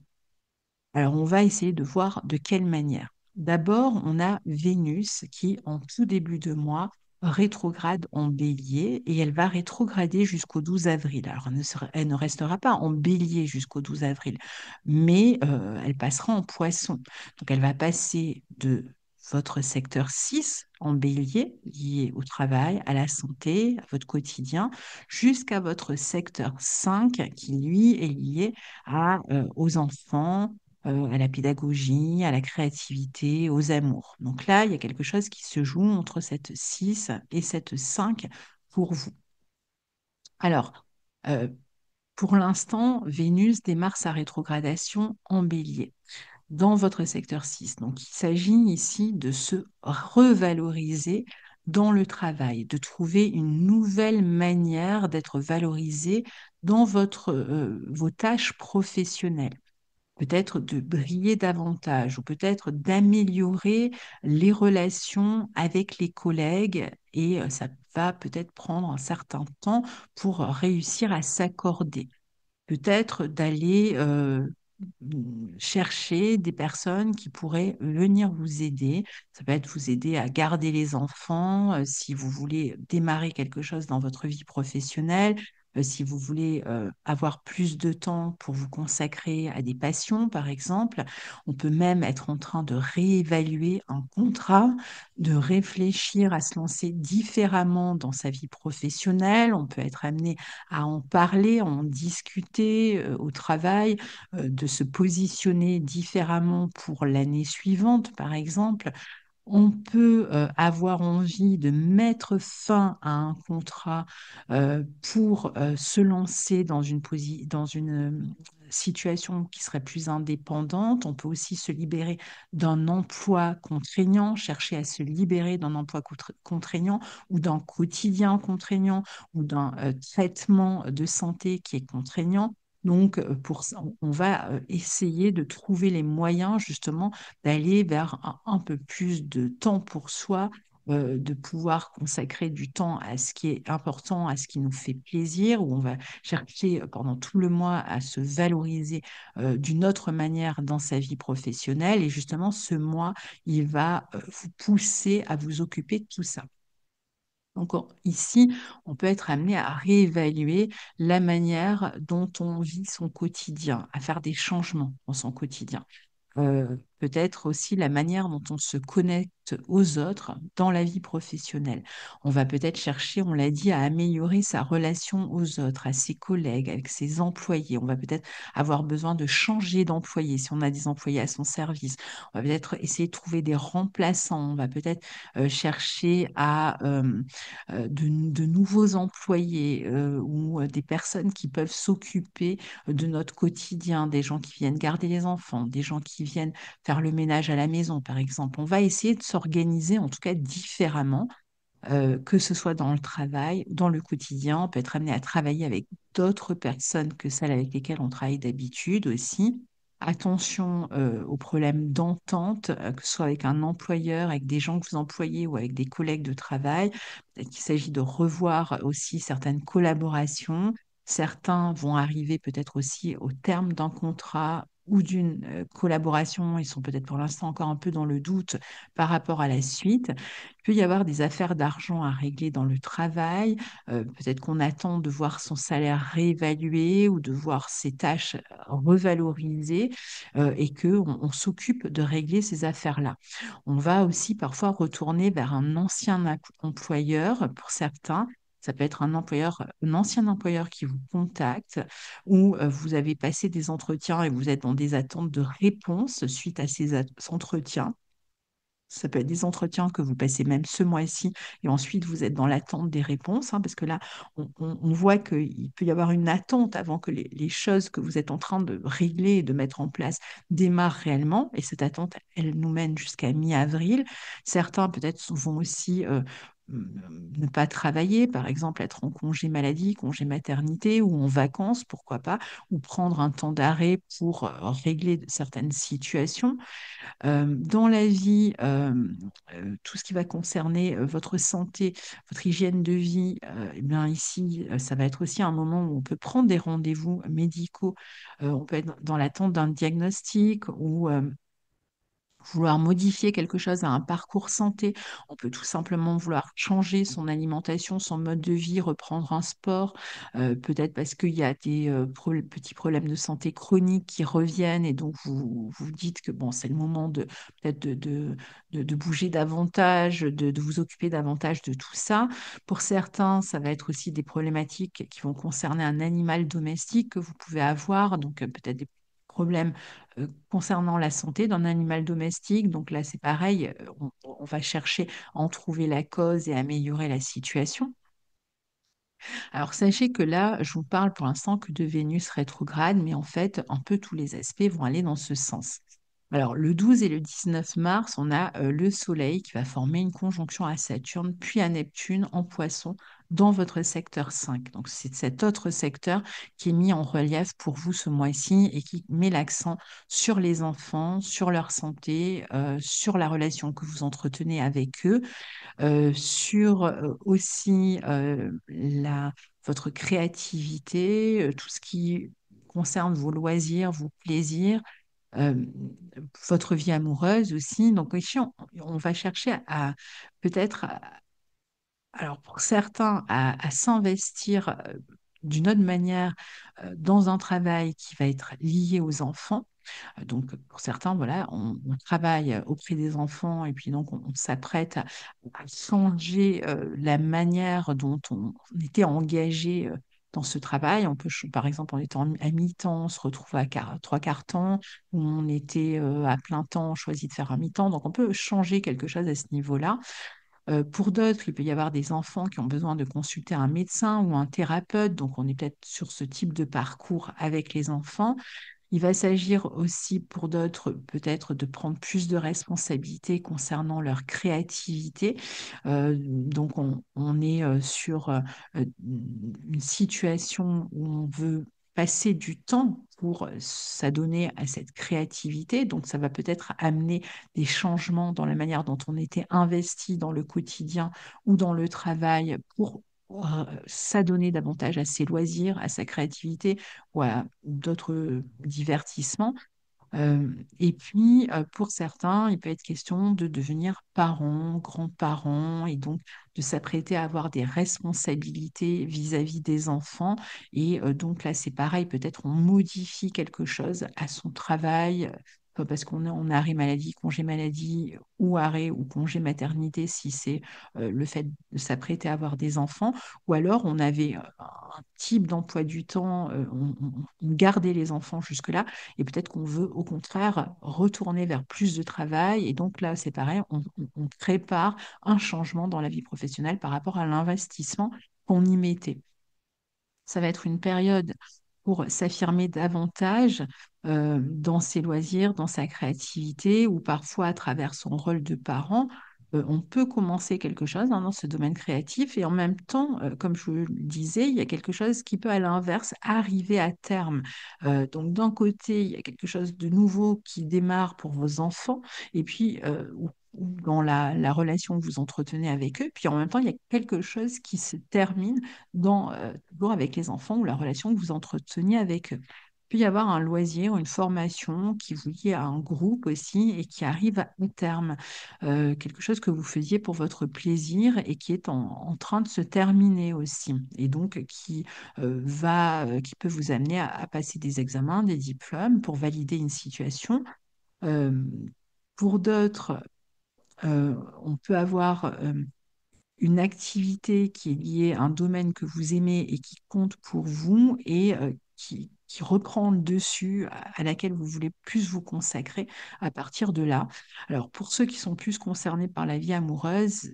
Alors, on va essayer de voir de quelle manière. D'abord, on a Vénus qui, en tout début de mois, rétrograde en bélier et elle va rétrograder jusqu'au 12 avril. Alors, elle ne restera pas en bélier jusqu'au 12 avril, mais elle passera en poisson. Donc, elle va passer de votre secteur 6 en bélier, lié au travail, à la santé, à votre quotidien, jusqu'à votre secteur 5 qui, lui, est lié aux enfants, à la pédagogie, à la créativité, aux amours. Donc là, il y a quelque chose qui se joue entre cette 6 et cette 5 pour vous. Alors, euh, pour l'instant, Vénus démarre sa rétrogradation en bélier dans votre secteur 6. Donc, il s'agit ici de se revaloriser dans le travail, de trouver une nouvelle manière d'être valorisé dans vos tâches professionnelles, peut-être de briller davantage ou peut-être d'améliorer les relations avec les collègues et ça va peut-être prendre un certain temps pour réussir à s'accorder. Peut-être d'aller chercher des personnes qui pourraient venir vous aider. Ça peut être vous aider à garder les enfants, si vous voulez démarrer quelque chose dans votre vie professionnelle, si vous voulez avoir plus de temps pour vous consacrer à des passions, par exemple. On peut même être en train de réévaluer un contrat, de réfléchir à se lancer différemment dans sa vie professionnelle. On peut être amené à en parler, à en discuter au travail, de se positionner différemment pour l'année suivante, par exemple. On peut avoir envie de mettre fin à un contrat pour se lancer dans une situation qui serait plus indépendante. On peut aussi se libérer d'un emploi contraignant, chercher à se libérer d'un emploi contraignant ou d'un quotidien contraignant ou d'un traitement de santé qui est contraignant. Donc, pour ça, on va essayer de trouver les moyens justement d'aller vers un peu plus de temps pour soi, de pouvoir consacrer du temps à ce qui est important, à ce qui nous fait plaisir, où on va chercher pendant tout le mois à se valoriser d'une autre manière dans sa vie professionnelle. Et justement, ce mois, il va vous pousser à vous occuper de tout ça. Donc ici, on peut être amené à réévaluer la manière dont on vit son quotidien, à faire des changements dans son quotidien. Peut-être aussi la manière dont on se connecte aux autres dans la vie professionnelle. On va peut-être chercher, on l'a dit, à améliorer sa relation aux autres, à ses collègues, avec ses employés. On va peut-être avoir besoin de changer d'employé si on a des employés à son service. On va peut-être essayer de trouver des remplaçants. On va peut-être chercher à de nouveaux employés ou des personnes qui peuvent s'occuper de notre quotidien, des gens qui viennent garder les enfants, des gens qui viennent faire le ménage à la maison, par exemple. On va essayer de s'organiser, en tout cas différemment, que ce soit dans le travail, dans le quotidien. On peut être amené à travailler avec d'autres personnes que celles avec lesquelles on travaille d'habitude aussi. Attention aux problèmes d'entente, que ce soit avec un employeur, avec des gens que vous employez ou avec des collègues de travail. Peut-être qu'il s'agit de revoir aussi certaines collaborations. Certains vont arriver peut-être aussi au terme d'un contrat ou d'une collaboration. Ils sont peut-être pour l'instant encore un peu dans le doute par rapport à la suite. Il peut y avoir des affaires d'argent à régler dans le travail. Peut-être qu'on attend de voir son salaire réévalué ou de voir ses tâches revalorisées et on s'occupe de régler ces affaires-là. On va aussi parfois retourner vers un ancien employeur pour certains. Ça peut être un ancien employeur qui vous contacte ou vous avez passé des entretiens et vous êtes dans des attentes de réponse suite à ces entretiens. Ça peut être des entretiens que vous passez même ce mois-ci et ensuite vous êtes dans l'attente des réponses, hein, parce que là, on voit qu'il peut y avoir une attente avant que les choses que vous êtes en train de régler et de mettre en place démarrent réellement. Et cette attente, elle nous mène jusqu'à mi-avril. Certains peut-être vont aussi ne pas travailler, par exemple être en congé maladie, congé maternité ou en vacances, pourquoi pas, ou prendre un temps d'arrêt pour régler certaines situations. Dans la vie, tout ce qui va concerner votre santé, votre hygiène de vie, eh bien ici, ça va être aussi un moment où on peut prendre des rendez-vous médicaux. On peut être dans l'attente d'un diagnostic ou vouloir modifier quelque chose à un parcours santé. On peut tout simplement vouloir changer son alimentation, son mode de vie, reprendre un sport, peut-être parce qu'il y a des petits problèmes de santé chroniques qui reviennent et donc vous vous dites que bon, c'est le moment de peut-être de bouger davantage, de vous occuper davantage de tout ça. Pour certains, ça va être aussi des problématiques qui vont concerner un animal domestique que vous pouvez avoir, donc peut-être des problèmes concernant la santé d'un animal domestique. Donc là, c'est pareil, on va chercher à en trouver la cause et améliorer la situation. Alors sachez que là, je vous parle pour l'instant que de Vénus rétrograde, mais en fait, un peu tous les aspects vont aller dans ce sens. Alors, le 12 et le 19 mars, on a le Soleil qui va former une conjonction à Saturne, puis à Neptune en Poisson dans votre secteur 5. Donc, c'est cet autre secteur qui est mis en relief pour vous ce mois-ci et qui met l'accent sur les enfants, sur leur santé, sur la relation que vous entretenez avec eux, sur aussi votre créativité, tout ce qui concerne vos loisirs, vos plaisirs, euh, votre vie amoureuse aussi. Donc ici, on va chercher à peut-être, alors pour certains, à s'investir d'une autre manière dans un travail qui va être lié aux enfants. Donc, pour certains, voilà, on travaille auprès des enfants et puis donc on s'apprête à changer la manière dont on était engagé dans ce travail. On peut, par exemple, en étant à mi-temps, on se retrouve à trois quarts temps, ou on était à plein temps, on choisit de faire un mi-temps. Donc, on peut changer quelque chose à ce niveau-là. Pour d'autres, il peut y avoir des enfants qui ont besoin de consulter un médecin ou un thérapeute. Donc, on est peut-être sur ce type de parcours avec les enfants. Il va s'agir aussi pour d'autres peut-être de prendre plus de responsabilités concernant leur créativité. Donc on est sur une situation où on veut passer du temps pour s'adonner à cette créativité. Donc ça va peut-être amener des changements dans la manière dont on était investi dans le quotidien ou dans le travail pour s'adonner davantage à ses loisirs, à sa créativité ou à d'autres divertissements. Et puis, pour certains, il peut être question de devenir parents, grands-parents, et donc de s'apprêter à avoir des responsabilités vis-à-vis des enfants. Et donc là, c'est pareil, peut-être on modifie quelque chose à son travail, parce qu'on est en arrêt maladie, congé maladie, ou arrêt ou congé maternité, si c'est le fait de s'apprêter à avoir des enfants. Ou alors, on avait un type d'emploi du temps, on gardait les enfants jusque-là et peut-être qu'on veut au contraire retourner vers plus de travail. Et donc là, c'est pareil, on prépare un changement dans la vie professionnelle par rapport à l'investissement qu'on y mettait. Ça va être une période pour s'affirmer davantage dans ses loisirs, dans sa créativité, ou parfois à travers son rôle de parent. On peut commencer quelque chose dans ce domaine créatif et en même temps, comme je vous le disais, il y a quelque chose qui peut à l'inverse arriver à terme. Donc d'un côté, il y a quelque chose de nouveau qui démarre pour vos enfants et puis ou dans la relation que vous entretenez avec eux, puis en même temps, il y a quelque chose qui se termine toujours avec les enfants ou la relation que vous entreteniez avec eux. Il peut y avoir un loisir, une formation qui vous lie à un groupe aussi et qui arrive à terme. Quelque chose que vous faisiez pour votre plaisir et qui est en train de se terminer aussi. Et donc qui peut vous amener à passer des examens, des diplômes pour valider une situation. Euh, pour d'autres, on peut avoir une activité qui est liée à un domaine que vous aimez et qui compte pour vous et qui reprend le dessus, à laquelle vous voulez plus vous consacrer à partir de là. Alors, pour ceux qui sont plus concernés par la vie amoureuse,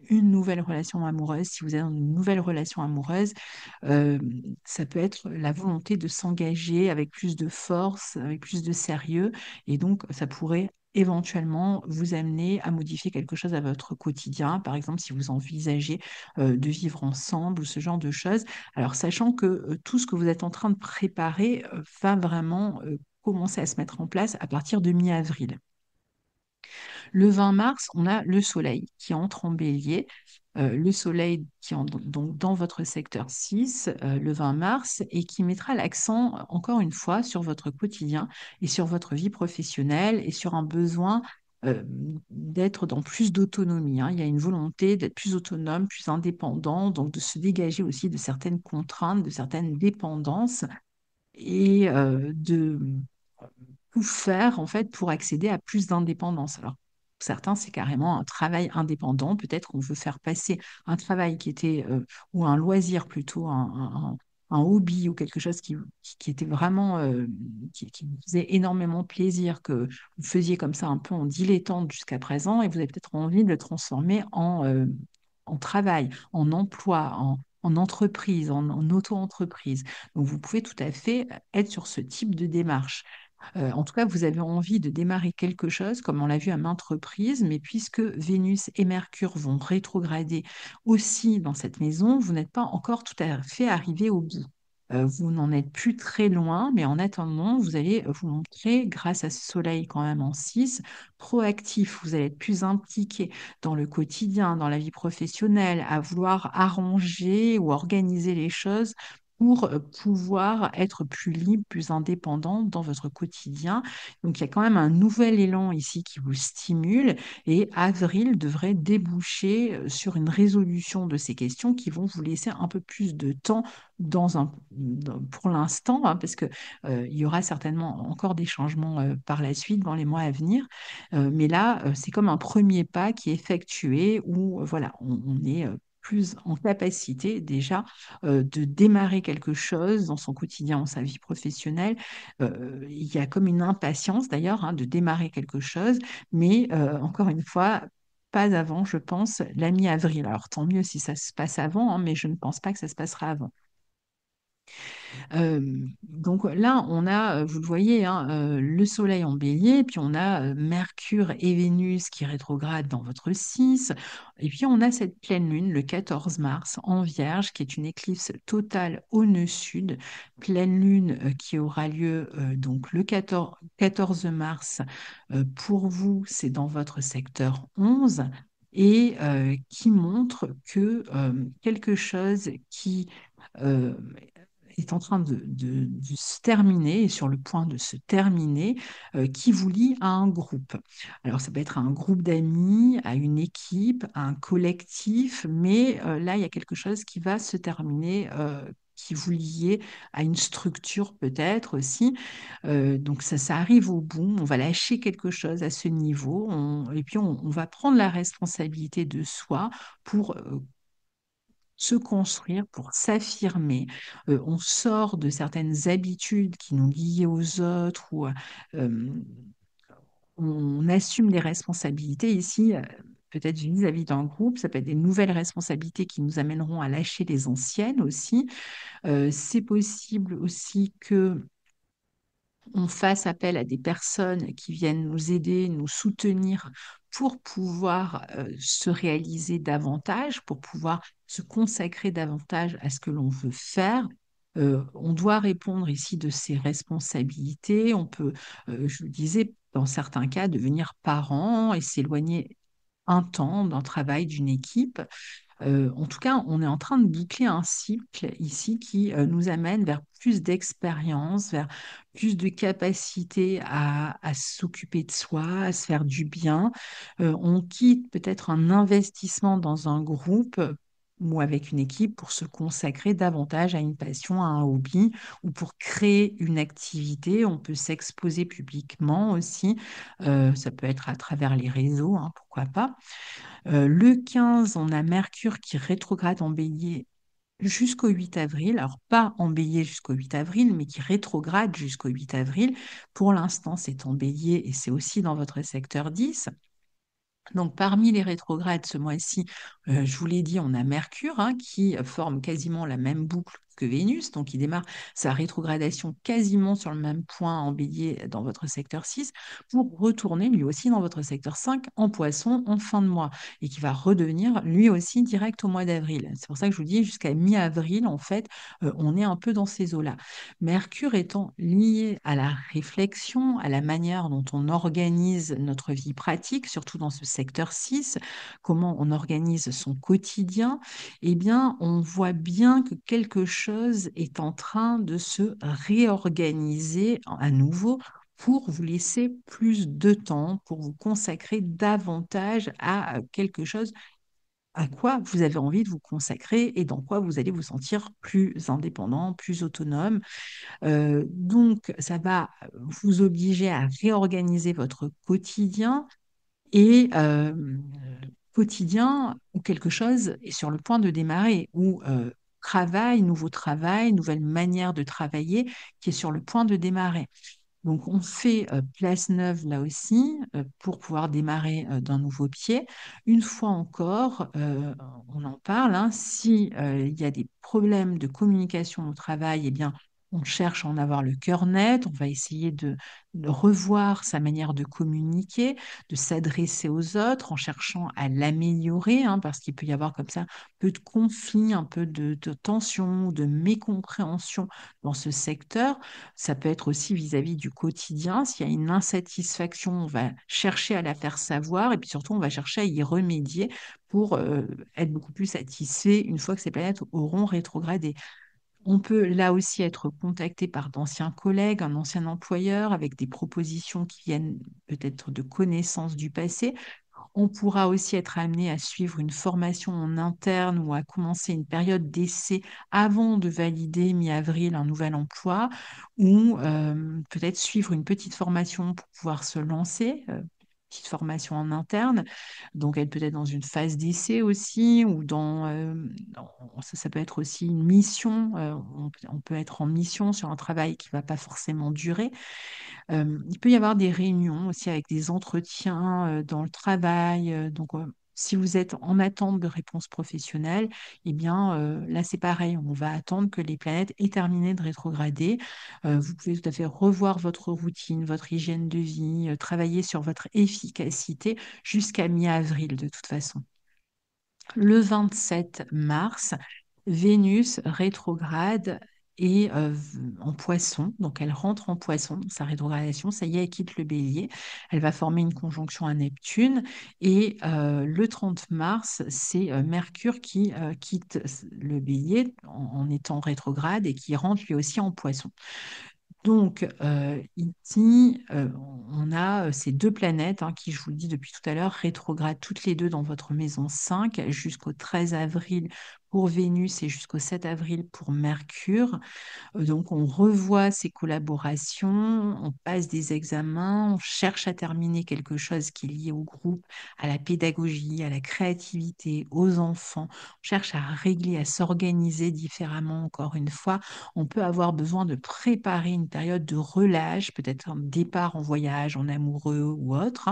une nouvelle relation amoureuse, si vous êtes dans une nouvelle relation amoureuse, euh, ça peut être la volonté de s'engager avec plus de force, avec plus de sérieux, et donc ça pourrait éventuellement vous amener à modifier quelque chose à votre quotidien, par exemple si vous envisagez de vivre ensemble ou ce genre de choses. Alors sachant que tout ce que vous êtes en train de préparer va vraiment commencer à se mettre en place à partir de mi-avril. Le 20 mars, on a le Soleil qui entre en Bélier. Le Soleil qui entre donc dans votre secteur 6 le 20 mars et qui mettra l'accent, encore une fois, sur votre quotidien et sur votre vie professionnelle et sur un besoin d'être dans plus d'autonomie, hein. Il y a une volonté d'être plus autonome, plus indépendant, donc de se dégager aussi de certaines contraintes, de certaines dépendances et de tout faire en fait pour accéder à plus d'indépendance. Alors, pour certains, c'est carrément un travail indépendant. Peut-être qu'on veut faire passer un travail qui était, ou un loisir plutôt, un hobby ou quelque chose qui était vraiment, qui vous faisait énormément plaisir, que vous faisiez comme ça un peu en dilettante jusqu'à présent, et vous avez peut-être envie de le transformer en travail, en emploi, en entreprise, en auto-entreprise. Donc, vous pouvez tout à fait être sur ce type de démarche. En tout cas, vous avez envie de démarrer quelque chose, comme on l'a vu à maintes reprises, mais puisque Vénus et Mercure vont rétrograder aussi dans cette maison, vous n'êtes pas encore tout à fait arrivé au bout. Vous n'en êtes plus très loin, mais en attendant, vous allez vous montrer, grâce à ce soleil quand même en 6, proactif. Vous allez être plus impliqué dans le quotidien, dans la vie professionnelle, à vouloir arranger ou organiser les choses pour pouvoir être plus libre, plus indépendant dans votre quotidien. Donc, il y a quand même un nouvel élan ici qui vous stimule et avril devrait déboucher sur une résolution de ces questions qui vont vous laisser un peu plus de temps pour l'instant, hein, parce que, il y aura certainement encore des changements par la suite dans les mois à venir. Mais là, c'est comme un premier pas qui est effectué où voilà, on est plus en capacité déjà de démarrer quelque chose dans son quotidien, dans sa vie professionnelle. Il y a comme une impatience d'ailleurs hein, de démarrer quelque chose, mais encore une fois, pas avant, je pense, la mi-avril. Alors tant mieux si ça se passe avant, hein, mais je ne pense pas que ça se passera avant. Euh, donc là, on a, vous le voyez, hein, le Soleil en Bélier, puis on a Mercure et Vénus qui rétrogradent dans votre 6, et puis on a cette pleine lune le 14 mars en Vierge, qui est une éclipse totale au nœud sud, pleine lune qui aura lieu donc le 14 mars. Pour vous, c'est dans votre secteur 11. Et qui montre que quelque chose qui euh, est en train de se terminer, et sur le point de se terminer, qui vous lie à un groupe. Alors, ça peut être un groupe d'amis, à une équipe, à un collectif, mais là, il y a quelque chose qui va se terminer. Qui vous liez à une structure peut-être aussi. Donc ça arrive au bout, on va lâcher quelque chose à ce niveau, et puis on va prendre la responsabilité de soi pour se construire, pour s'affirmer. On sort de certaines habitudes qui nous liaient aux autres ou euh, on assume les responsabilités ici, peut-être vis-à-vis d'un groupe. Ça peut être des nouvelles responsabilités qui nous amèneront à lâcher les anciennes aussi. C'est possible aussi que on fasse appel à des personnes qui viennent nous aider, nous soutenir pour pouvoir se réaliser davantage, pour pouvoir se consacrer davantage à ce que l'on veut faire. On doit répondre ici de ses responsabilités. On peut, je le disais, dans certains cas, devenir parent et s'éloigner un temps d'un travail, d'une équipe. En tout cas, on est en train de boucler un cycle ici qui nous amène vers plus d'expérience, vers plus de capacité à s'occuper de soi, à se faire du bien. On quitte peut-être un investissement dans un groupe ou avec une équipe pour se consacrer davantage à une passion, à un hobby ou pour créer une activité. On peut s'exposer publiquement aussi. Ça peut être à travers les réseaux, hein, pourquoi pas. Le 15, on a Mercure qui rétrograde en Bélier jusqu'au 8 avril. Alors, pas en Bélier jusqu'au 8 avril, mais qui rétrograde jusqu'au 8 avril. Pour l'instant, c'est en Bélier et c'est aussi dans votre secteur 10. Donc, parmi les rétrogrades ce mois-ci, je vous l'ai dit, on a Mercure hein, qui forme quasiment la même boucle que Vénus. Donc, il démarre sa rétrogradation quasiment sur le même point en Bélier dans votre secteur 6 pour retourner lui aussi dans votre secteur 5 en Poisson en fin de mois et qui va redevenir lui aussi direct au mois d'avril. C'est pour ça que je vous dis jusqu'à mi-avril, en fait, on est un peu dans ces eaux-là. Mercure étant lié à la réflexion, à la manière dont on organise notre vie pratique, surtout dans ce secteur 6, comment on organise son quotidien, eh bien, on voit bien que quelque chose est en train de se réorganiser à nouveau pour vous laisser plus de temps, pour vous consacrer davantage à quelque chose à quoi vous avez envie de vous consacrer et dans quoi vous allez vous sentir plus indépendant, plus autonome. Donc, ça va vous obliger à réorganiser votre quotidien et quotidien où quelque chose est sur le point de démarrer, ou nouveau travail, nouvelle manière de travailler qui est sur le point de démarrer. Donc, on fait place neuve là aussi pour pouvoir démarrer d'un nouveau pied. Une fois encore, on en parle, hein, si il y a des problèmes de communication au travail, eh bien, on cherche à en avoir le cœur net. On va essayer de revoir sa manière de communiquer, de s'adresser aux autres en cherchant à l'améliorer, hein, parce qu'il peut y avoir comme ça un peu de conflit, un peu de tension, de mécompréhension dans ce secteur. Ça peut être aussi vis-à-vis du quotidien. S'il y a une insatisfaction, on va chercher à la faire savoir et puis surtout, on va chercher à y remédier pour être beaucoup plus satisfait une fois que ces planètes auront rétrogradé. On peut là aussi être contacté par d'anciens collègues, un ancien employeur avec des propositions qui viennent peut-être de connaissances du passé. On pourra aussi être amené à suivre une formation en interne ou à commencer une période d'essai avant de valider mi-avril un nouvel emploi ou peut-être suivre une petite formation pour pouvoir se lancer. Petite formation en interne, donc elle peut être dans une phase d'essai aussi, ou ça peut être aussi une mission. On peut être en mission sur un travail qui ne va pas forcément durer. Il peut y avoir des réunions aussi avec des entretiens dans le travail. Si vous êtes en attente de réponse professionnelle, eh bien, là, c'est pareil. On va attendre que les planètes aient terminé de rétrograder. Vous pouvez tout à fait revoir votre routine, votre hygiène de vie, travailler sur votre efficacité jusqu'à mi-avril, de toute façon. Le 27 mars, Vénus rétrograde et en poisson, donc elle rentre en poisson dans sa rétrogradation, ça y est, elle quitte le bélier, elle va former une conjonction à Neptune et le 30 mars, c'est Mercure qui quitte le bélier en étant rétrograde et qui rentre lui aussi en poisson. Donc, ici, on a ces deux planètes qui, je vous le dis depuis tout à l'heure, rétrogradent toutes les deux dans votre maison 5 jusqu'au 13 avril pour Vénus et jusqu'au 7 avril pour Mercure. Donc, on revoit ces collaborations, on passe des examens, on cherche à terminer quelque chose qui est lié au groupe, à la pédagogie, à la créativité, aux enfants. On cherche à régler, à s'organiser différemment, encore une fois. On peut avoir besoin de préparer une période de relâche, peut-être un départ en voyage, en amoureux ou autre.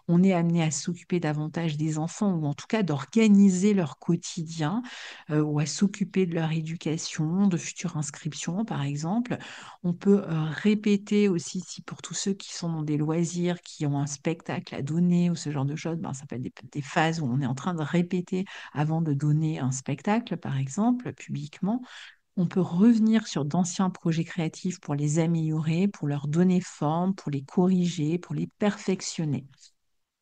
On est amené à s'occuper davantage des enfants ou en tout cas d'organiser leur quotidien ou à s'occuper de leur éducation, de futures inscriptions, par exemple. On peut répéter aussi, si pour tous ceux qui sont dans des loisirs, qui ont un spectacle à donner ou ce genre de choses, ben, ça peut être des phases où on est en train de répéter avant de donner un spectacle, par exemple, publiquement. On peut revenir sur d'anciens projets créatifs pour les améliorer, pour leur donner forme, pour les corriger, pour les perfectionner.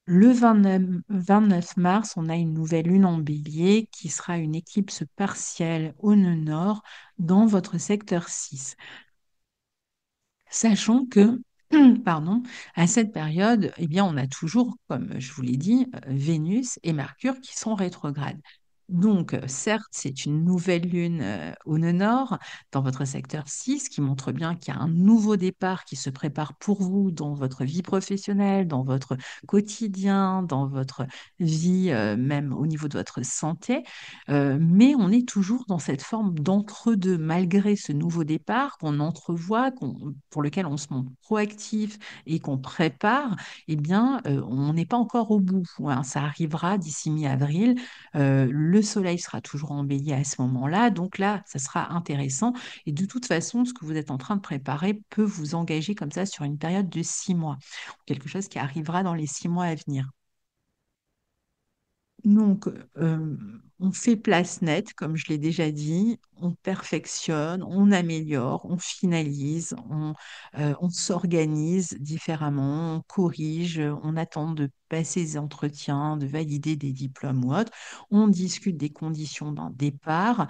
Le 29 mars, on a une nouvelle lune en bélier qui sera une éclipse partielle au nœud nord dans votre secteur 6. Sachant que, pardon, à cette période, eh bien, on a toujours, comme je vous l'ai dit, Vénus et Mercure qui sont rétrogrades. Donc, certes, c'est une nouvelle lune au nœud nord dans votre secteur 6 qui montre bien qu'il y a un nouveau départ qui se prépare pour vous dans votre vie professionnelle, dans votre quotidien, dans votre vie, même au niveau de votre santé. Mais on est toujours dans cette forme d'entre-deux, malgré ce nouveau départ qu'on entrevoit, pour lequel on se montre proactif et qu'on prépare, eh bien, on n'est pas encore au bout, hein. Ça arrivera d'ici mi-avril. Le soleil sera toujours en bélier à ce moment-là. Donc là, ça sera intéressant. Et de toute façon, ce que vous êtes en train de préparer peut vous engager comme ça sur une période de 6 mois. Quelque chose qui arrivera dans les 6 mois à venir. Donc, on fait place nette, comme je l'ai déjà dit, on perfectionne, on améliore, on finalise, on s'organise différemment, on corrige, on attend de passer des entretiens, de valider des diplômes ou autres, on discute des conditions d'un départ,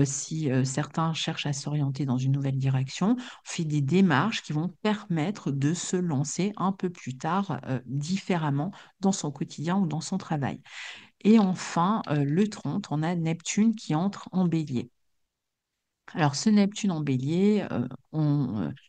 si certains cherchent à s'orienter dans une nouvelle direction, on fait des démarches qui vont permettre de se lancer un peu plus tard différemment dans son quotidien ou dans son travail. Et enfin, le 30, on a Neptune qui entre en bélier. Alors, ce Neptune en bélier,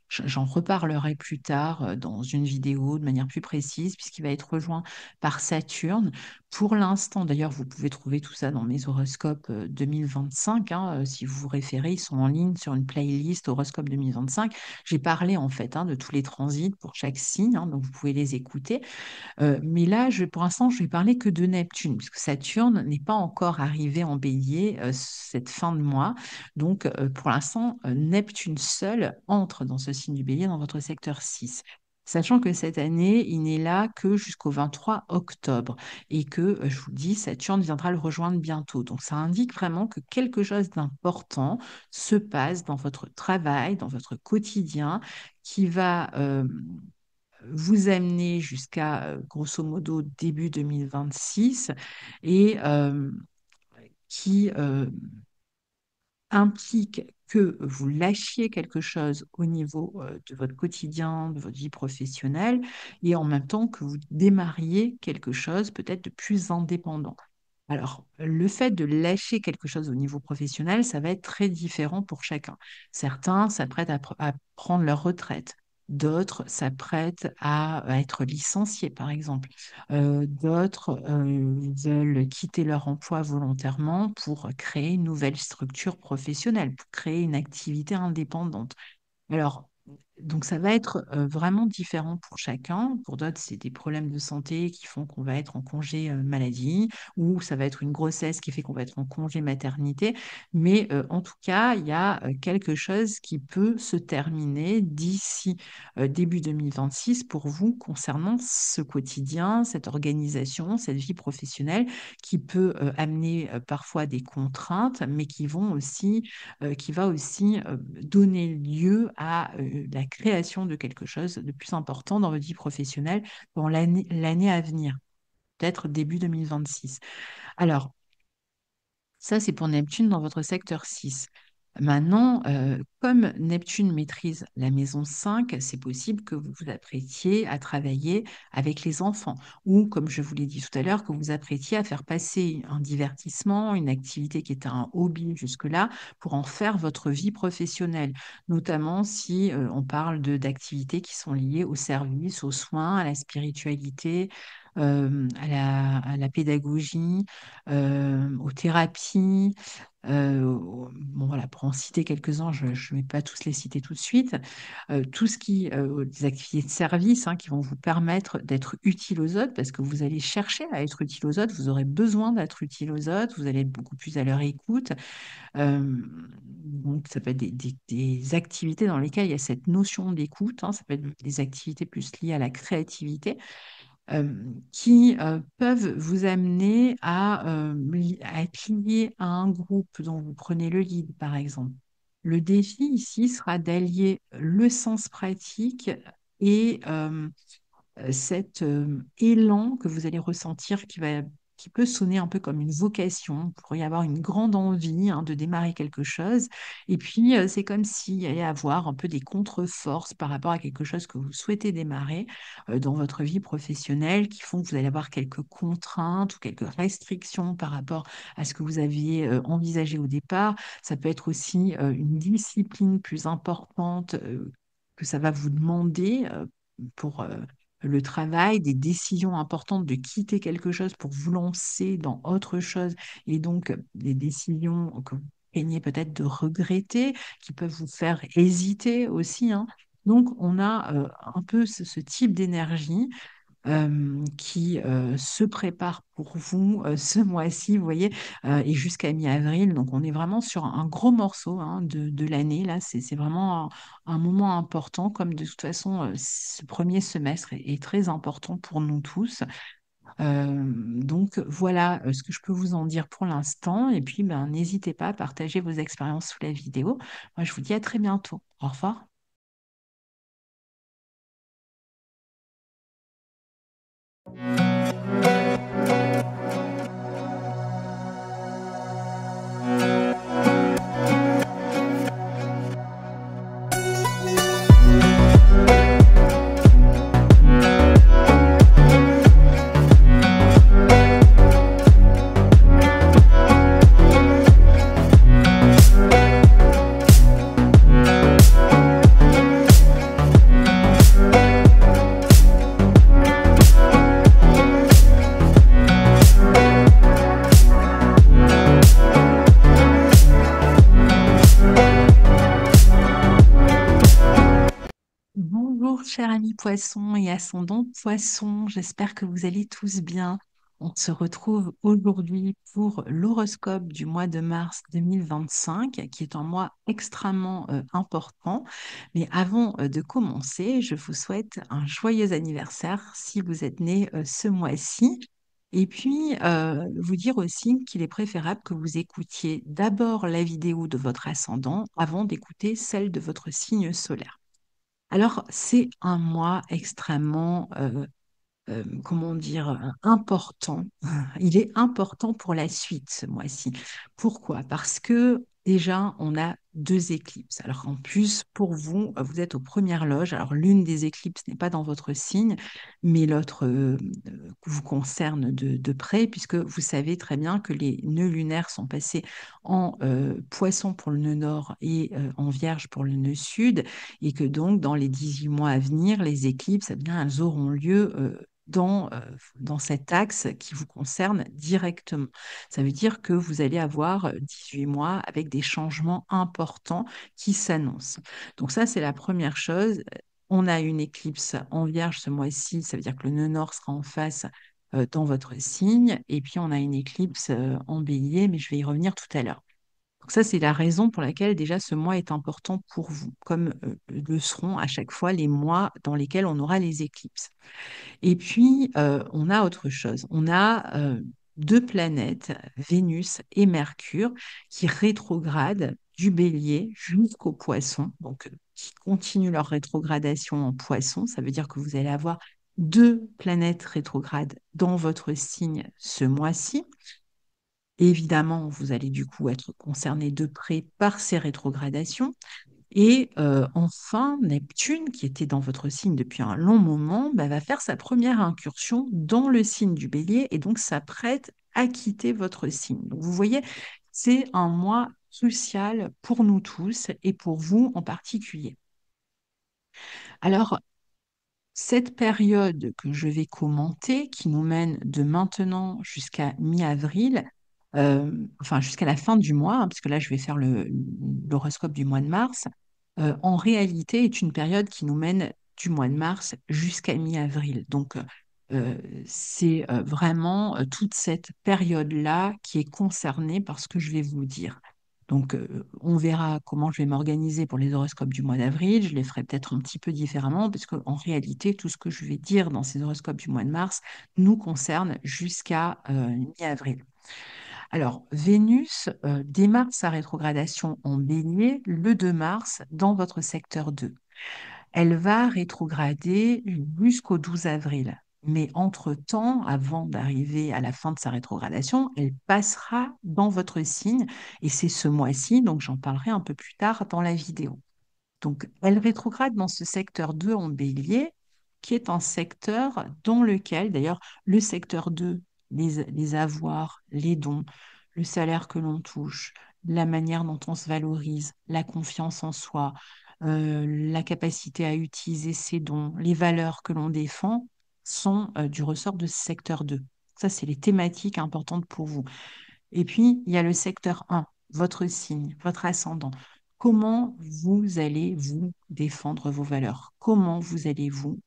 j'en reparlerai plus tard dans une vidéo de manière plus précise, puisqu'il va être rejoint par Saturne. Pour l'instant, d'ailleurs, vous pouvez trouver tout ça dans mes horoscopes 2025, hein, si vous vous référez, ils sont en ligne sur une playlist horoscope 2025. J'ai parlé en fait de tous les transits pour chaque signe, hein, donc vous pouvez les écouter. Mais là, pour l'instant, je vais parler que de Neptune, puisque Saturne n'est pas encore arrivé en bélier cette fin de mois. Donc, pour l'instant, Neptune seul entre dans ce signe du bélier, dans votre secteur 6. Sachant que cette année, il n'est là que jusqu'au 23 octobre et que, je vous le dis, Saturne viendra le rejoindre bientôt. Donc, ça indique vraiment que quelque chose d'important se passe dans votre travail, dans votre quotidien, qui va vous amener jusqu'à grosso modo début 2026 et qui implique que vous lâchiez quelque chose au niveau de votre quotidien, de votre vie professionnelle, et en même temps que vous démarriez quelque chose peut-être de plus indépendant. Alors, le fait de lâcher quelque chose au niveau professionnel, ça va être très différent pour chacun. Certains s'apprêtent à prendre leur retraite. D'autres s'apprêtent à être licenciés, par exemple. D'autres veulent quitter leur emploi volontairement pour créer une nouvelle structure professionnelle, pour créer une activité indépendante. Alors, donc ça va être vraiment différent pour chacun. Pour d'autres, c'est des problèmes de santé qui font qu'on va être en congé maladie, ou ça va être une grossesse qui fait qu'on va être en congé maternité. Mais en tout cas, il y a quelque chose qui peut se terminer d'ici début 2026 pour vous concernant ce quotidien, cette organisation, cette vie professionnelle qui peut amener parfois des contraintes, mais qui va aussi donner lieu à la création de quelque chose de plus important dans votre vie professionnelle dans l'année à venir, peut-être début 2026. Alors, ça, c'est pour Neptune dans votre secteur 6. Maintenant, comme Neptune maîtrise la maison 5, c'est possible que vous vous apprêtiez à travailler avec les enfants ou, comme je vous l'ai dit tout à l'heure, que vous vous apprêtiez à faire passer un divertissement, une activité qui était un hobby jusque-là, pour en faire votre vie professionnelle, notamment si on parle d'activités qui sont liées au service, aux soins, à la spiritualité, à la pédagogie, aux thérapies. Bon, voilà, pour en citer quelques-uns, je ne vais pas tous les citer tout de suite. Tout ce qui, des activités de service hein, qui vont vous permettre d'être utile aux autres, parce que vous allez chercher à être utile aux autres, vous aurez besoin d'être utile aux autres, vous allez être beaucoup plus à leur écoute. Donc, ça peut être des activités dans lesquelles il y a cette notion d'écoute, hein, ça peut être des activités plus liées à la créativité qui peuvent vous amener à être lié à un groupe dont vous prenez le lead, par exemple. Le défi ici sera d'allier le sens pratique et cet élan que vous allez ressentir qui peut sonner un peu comme une vocation. Il pourrait y avoir une grande envie hein, de démarrer quelque chose. Et puis, c'est comme s'il y allait avoir un peu des contre-forces par rapport à quelque chose que vous souhaitez démarrer dans votre vie professionnelle qui font que vous allez avoir quelques contraintes ou quelques restrictions par rapport à ce que vous aviez envisagé au départ. Ça peut être aussi une discipline plus importante que ça va vous demander pour le travail, des décisions importantes de quitter quelque chose pour vous lancer dans autre chose et donc des décisions que vous craignez peut-être de regretter, qui peuvent vous faire hésiter aussi, hein. Donc, on a un peu ce type d'énergie qui se prépare pour vous ce mois-ci, vous voyez, et jusqu'à mi-avril. Donc, on est vraiment sur un gros morceau hein, de l'année. Là, c'est vraiment un moment important, comme de toute façon, ce premier semestre est très important pour nous tous. Donc, voilà ce que je peux vous en dire pour l'instant. Et puis, ben, n'hésitez pas à partager vos expériences sous la vidéo. Moi, je vous dis à très bientôt. Au revoir. Bonjour, cher ami poisson et ascendant poisson, j'espère que vous allez tous bien. On se retrouve aujourd'hui pour l'horoscope du mois de mars 2025, qui est un mois extrêmement important. Mais avant de commencer, je vous souhaite un joyeux anniversaire si vous êtes né ce mois-ci. Et puis, vous dire aussi qu'il est préférable que vous écoutiez d'abord la vidéo de votre ascendant avant d'écouter celle de votre signe solaire. Alors, c'est un mois extrêmement, comment dire, important. Il est important pour la suite ce mois-ci. Pourquoi? Parce que Déjà, on a deux éclipses. Alors en plus, pour vous, vous êtes aux premières loges. Alors l'une des éclipses n'est pas dans votre signe, mais l'autre vous concerne de près, puisque vous savez très bien que les nœuds lunaires sont passés en Poisson pour le nœud nord et en Vierge pour le nœud sud, et que donc dans les 18 mois à venir, les éclipses, eh bien, elles auront lieu dans cet axe qui vous concerne directement. Ça veut dire que vous allez avoir 18 mois avec des changements importants qui s'annoncent. Donc ça, c'est la première chose. On a une éclipse en Vierge ce mois-ci, ça veut dire que le nœud nord sera en face dans votre signe, et puis on a une éclipse en Bélier, mais je vais y revenir tout à l'heure. Donc ça, c'est la raison pour laquelle déjà ce mois est important pour vous, comme le seront à chaque fois les mois dans lesquels on aura les éclipses. Et puis, on a autre chose. On a deux planètes, Vénus et Mercure, qui rétrogradent du Bélier jusqu'au Poisson, donc qui continuent leur rétrogradation en Poisson. Ça veut dire que vous allez avoir deux planètes rétrogrades dans votre signe ce mois-ci. Évidemment, vous allez du coup être concerné de près par ces rétrogradations. Et enfin, Neptune, qui était dans votre signe depuis un long moment, bah, va faire sa première incursion dans le signe du Bélier et donc s'apprête à quitter votre signe. Donc, vous voyez, c'est un mois crucial pour nous tous et pour vous en particulier. Alors, cette période que je vais commenter, qui nous mène de maintenant jusqu'à mi-avril, enfin jusqu'à la fin du mois, hein, parce que là je vais faire l'horoscope du mois de mars, en réalité est une période qui nous mène du mois de mars jusqu'à mi-avril. Donc c'est vraiment toute cette période-là qui est concernée par ce que je vais vous dire. Donc, on verra comment je vais m'organiser pour les horoscopes du mois d'avril. Je les ferai peut-être un petit peu différemment, parce qu'en réalité, tout ce que je vais dire dans ces horoscopes du mois de mars nous concerne jusqu'à mi-avril. Alors, Vénus démarre sa rétrogradation en Bélier le 2 mars dans votre secteur 2. Elle va rétrograder jusqu'au 12 avril. Mais entre-temps, avant d'arriver à la fin de sa rétrogradation, elle passera dans votre signe et c'est ce mois-ci, donc j'en parlerai un peu plus tard dans la vidéo. Donc, elle rétrograde dans ce secteur 2 en bélier, qui est un secteur dans lequel, d'ailleurs, le secteur 2, les avoirs, les dons, le salaire que l'on touche, la manière dont on se valorise, la confiance en soi, la capacité à utiliser ses dons, les valeurs que l'on défend, sont du ressort de ce secteur 2. Ça, c'est les thématiques importantes pour vous. Et puis, il y a le secteur 1, votre signe, votre ascendant. Comment vous allez vous défendre vos valeurs? Comment vous allez vous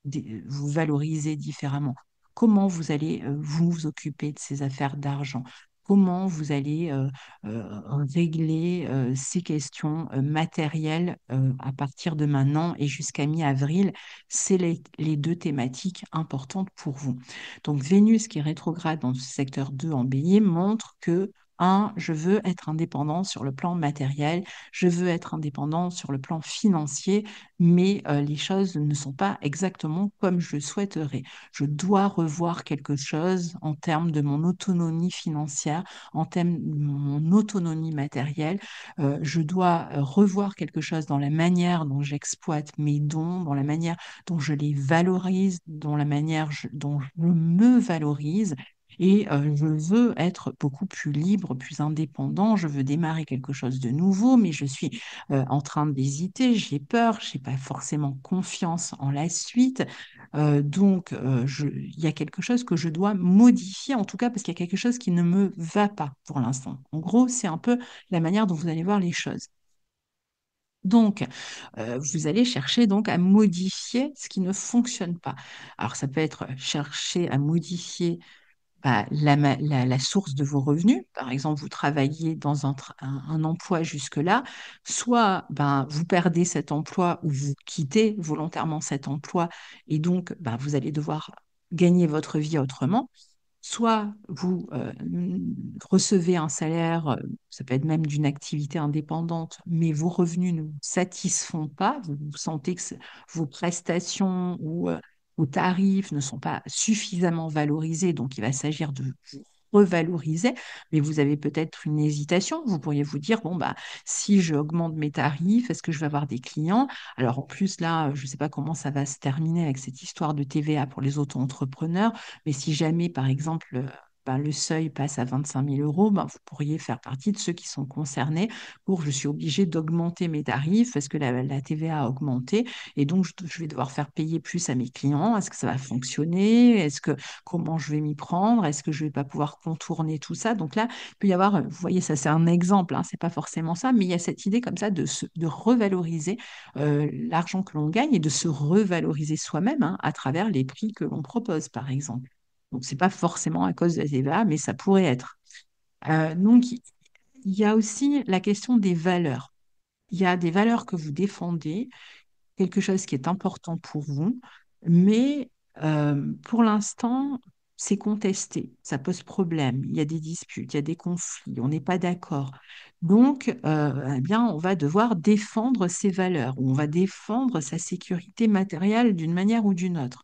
valoriser différemment? Comment vous allez vous occuper de ces affaires d'argent? Comment vous allez régler ces questions matérielles à partir de maintenant et jusqu'à mi-avril? C'est les deux thématiques importantes pour vous. Donc Vénus qui est rétrograde dans ce secteur 2 en bélier montre que je veux être indépendant sur le plan matériel, je veux être indépendant sur le plan financier, mais les choses ne sont pas exactement comme je le souhaiterais. Je dois revoir quelque chose en termes de mon autonomie financière, en termes de mon autonomie matérielle. Je dois revoir quelque chose dans la manière dont j'exploite mes dons, dans la manière dont je les valorise, dans la manière dont je me valorise. Et je veux être beaucoup plus libre, plus indépendant. Je veux démarrer quelque chose de nouveau, mais je suis en train d'hésiter. J'ai peur, je n'ai pas forcément confiance en la suite. Donc, il y a quelque chose que je dois modifier, en tout cas, parce qu'il y a quelque chose qui ne me va pas pour l'instant. En gros, c'est un peu la manière dont vous allez voir les choses. Donc, vous allez chercher donc à modifier ce qui ne fonctionne pas. Alors, ça peut être chercher à modifier la source de vos revenus. Par exemple, vous travaillez dans un emploi jusque-là, soit vous perdez cet emploi ou vous quittez volontairement cet emploi et donc vous allez devoir gagner votre vie autrement. Soit vous recevez un salaire, ça peut être même d'une activité indépendante, mais vos revenus ne vous satisfont pas, vous sentez que vos prestations ou vos tarifs ne sont pas suffisamment valorisés, donc il va s'agir de vous revaloriser, mais vous avez peut-être une hésitation. Vous pourriez vous dire, bon, bah, si j'augmente mes tarifs, est-ce que je vais avoir des clients? Alors en plus, là, je ne sais pas comment ça va se terminer avec cette histoire de TVA pour les auto-entrepreneurs, mais si jamais, par exemple, ben, le seuil passe à 25 000 euros, ben, vous pourriez faire partie de ceux qui sont concernés pour je suis obligé d'augmenter mes tarifs parce que la TVA a augmenté et donc je vais devoir faire payer plus à mes clients. Est-ce que ça va fonctionner? Comment je vais m'y prendre? Est-ce que je vais pas pouvoir contourner tout ça? Donc là, il peut y avoir, vous voyez, ça c'est un exemple, hein, c'est pas forcément ça, mais il y a cette idée comme ça de revaloriser l'argent que l'on gagne et de se revaloriser soi-même, hein, à travers les prix que l'on propose, par exemple. Donc, c'est pas forcément à cause de la TVA, mais ça pourrait être. Donc, il y a aussi la question des valeurs. Il y a des valeurs que vous défendez, quelque chose qui est important pour vous, mais pour l'instant, c'est contesté, ça pose problème, il y a des disputes, il y a des conflits, on n'est pas d'accord. Donc, eh bien, on va devoir défendre ses valeurs, ou on va défendre sa sécurité matérielle d'une manière ou d'une autre.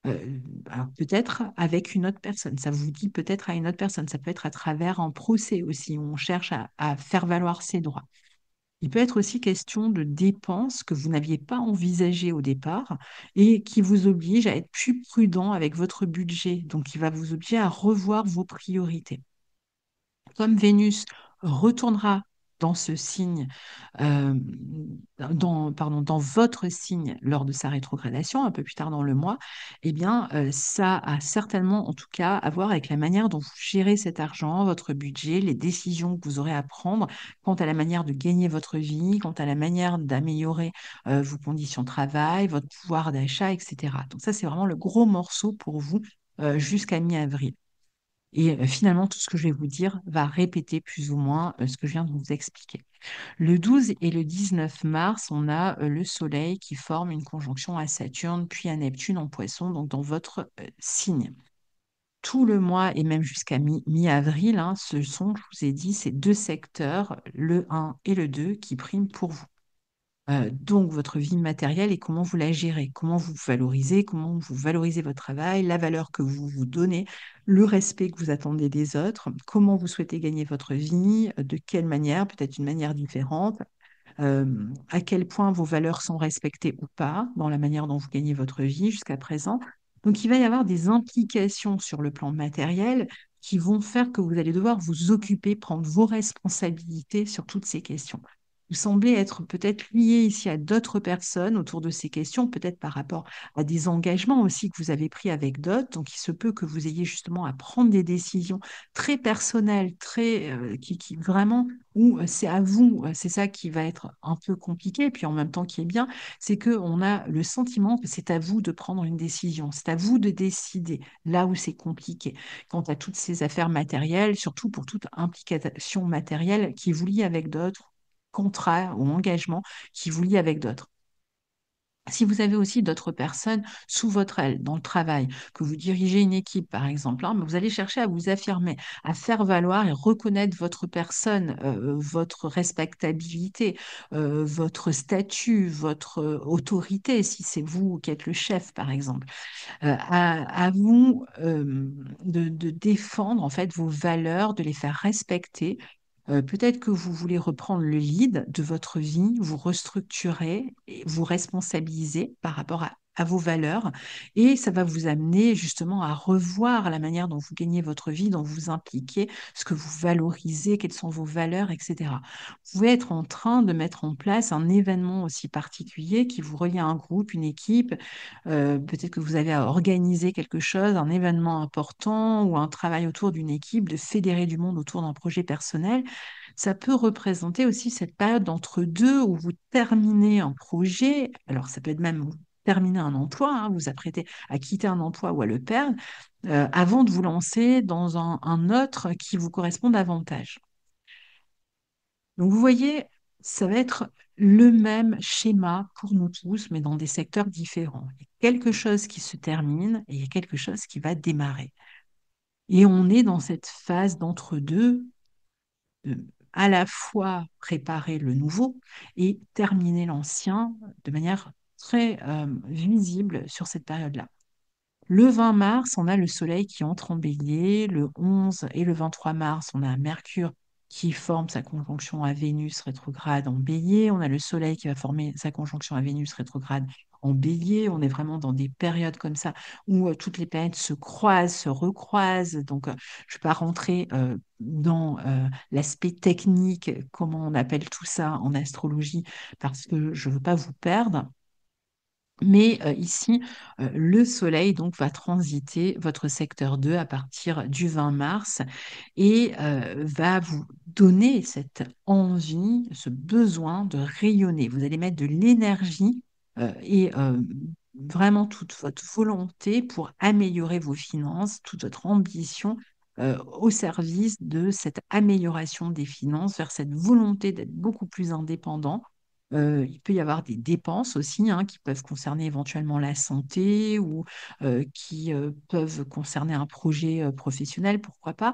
Alors peut-être avec une autre personne, ça vous dit peut-être à une autre personne, ça peut être à travers un procès aussi, où on cherche à faire valoir ses droits. Il peut être aussi question de dépenses que vous n'aviez pas envisagées au départ et qui vous obligent à être plus prudent avec votre budget. Donc, qui va vous obliger à revoir vos priorités. Comme Vénus retournera dans ce signe, euh, dans votre signe lors de sa rétrogradation, un peu plus tard dans le mois, eh bien, ça a certainement, en tout cas, à voir avec la manière dont vous gérez cet argent, votre budget, les décisions que vous aurez à prendre quant à la manière de gagner votre vie, quant à la manière d'améliorer vos conditions de travail, votre pouvoir d'achat, etc. Donc ça, c'est vraiment le gros morceau pour vous jusqu'à mi-avril. Et finalement, tout ce que je vais vous dire va répéter plus ou moins ce que je viens de vous expliquer. Le 12 et le 19 mars, on a le Soleil qui forme une conjonction à Saturne, puis à Neptune en Poisson, donc dans votre signe. Tout le mois et même jusqu'à mi-avril, hein, ce sont, je vous ai dit, ces deux secteurs, le 1 et le 2, qui priment pour vous. Donc, votre vie matérielle et comment vous la gérez, comment vous valorisez votre travail, la valeur que vous vous donnez, le respect que vous attendez des autres, comment vous souhaitez gagner votre vie, de quelle manière, peut-être une manière différente, à quel point vos valeurs sont respectées ou pas dans la manière dont vous gagnez votre vie jusqu'à présent. Donc, il va y avoir des implications sur le plan matériel qui vont faire que vous allez devoir vous occuper, prendre vos responsabilités sur toutes ces questions. Vous semblez être peut-être lié ici à d'autres personnes autour de ces questions, peut-être par rapport à des engagements aussi que vous avez pris avec d'autres. Donc, il se peut que vous ayez justement à prendre des décisions très personnelles, qui vraiment où c'est à vous, c'est ça qui va être un peu compliqué, et puis en même temps qui est bien, c'est qu'on a le sentiment que c'est à vous de prendre une décision, c'est à vous de décider là où c'est compliqué. Quant à toutes ces affaires matérielles, surtout pour toute implication matérielle qui vous lie avec d'autres, contrats ou engagements qui vous lient avec d'autres. Si vous avez aussi d'autres personnes sous votre aile dans le travail, que vous dirigez une équipe par exemple, hein, mais vous allez chercher à vous affirmer, à faire valoir et reconnaître votre personne, votre respectabilité, votre statut, votre autorité, si c'est vous qui êtes le chef par exemple. À vous de défendre en fait vos valeurs, de les faire respecter. Peut-être que vous voulez reprendre le lead de votre vie, vous restructurer et vous responsabiliser par rapport à vos valeurs. Et ça va vous amener justement à revoir la manière dont vous gagnez votre vie, dont vous vous impliquez, ce que vous valorisez, quelles sont vos valeurs, etc. Vous pouvez être en train de mettre en place un événement aussi particulier qui vous relie à un groupe, une équipe. Peut-être que vous avez à organiser quelque chose, un événement important ou un travail autour d'une équipe, de fédérer du monde autour d'un projet personnel. Ça peut représenter aussi cette période d'entre-deux où vous terminez un projet. Alors, ça peut être même vous terminez un emploi, hein, vous vous apprêtez à quitter un emploi ou à le perdre, avant de vous lancer dans un autre qui vous correspond davantage. Donc, vous voyez, ça va être le même schéma pour nous tous, mais dans des secteurs différents. Il y a quelque chose qui se termine et il y a quelque chose qui va démarrer. Et on est dans cette phase d'entre-deux, de à la fois préparer le nouveau et terminer l'ancien de manière très visible sur cette période-là. Le 20 mars, on a le Soleil qui entre en Bélier. Le 11 et le 23 mars, on a Mercure qui forme sa conjonction à Vénus rétrograde en Bélier. On a le Soleil qui va former sa conjonction à Vénus rétrograde en Bélier. On est vraiment dans des périodes comme ça où toutes les planètes se croisent, se recroisent. Donc, je ne vais pas rentrer dans l'aspect technique, comment on appelle tout ça en astrologie, parce que je ne veux pas vous perdre. Mais ici, le Soleil donc va transiter votre secteur 2 à partir du 20 mars et va vous donner cette envie, ce besoin de rayonner. Vous allez mettre de l'énergie et vraiment toute votre volonté pour améliorer vos finances, toute votre ambition au service de cette amélioration des finances, vers cette volonté d'être beaucoup plus indépendant. Il peut y avoir des dépenses aussi hein, qui peuvent concerner éventuellement la santé ou qui peuvent concerner un projet professionnel, pourquoi pas.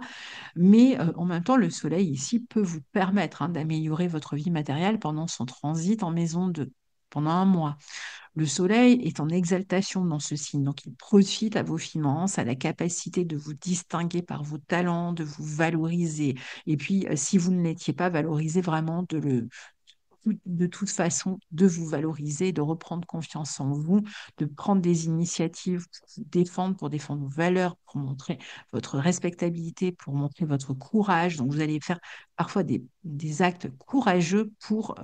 Mais en même temps, le soleil ici peut vous permettre hein, d'améliorer votre vie matérielle pendant son transit en maison 2, pendant un mois. Le soleil est en exaltation dans ce signe, donc il profite à vos finances, à la capacité de vous distinguer par vos talents, de vous valoriser. Et puis, si vous ne l'étiez pas valorisé, vraiment de toute façon, de vous valoriser, de reprendre confiance en vous, de prendre des initiatives pour défendre vos valeurs, pour montrer votre respectabilité, pour montrer votre courage. Donc, vous allez faire parfois des actes courageux pour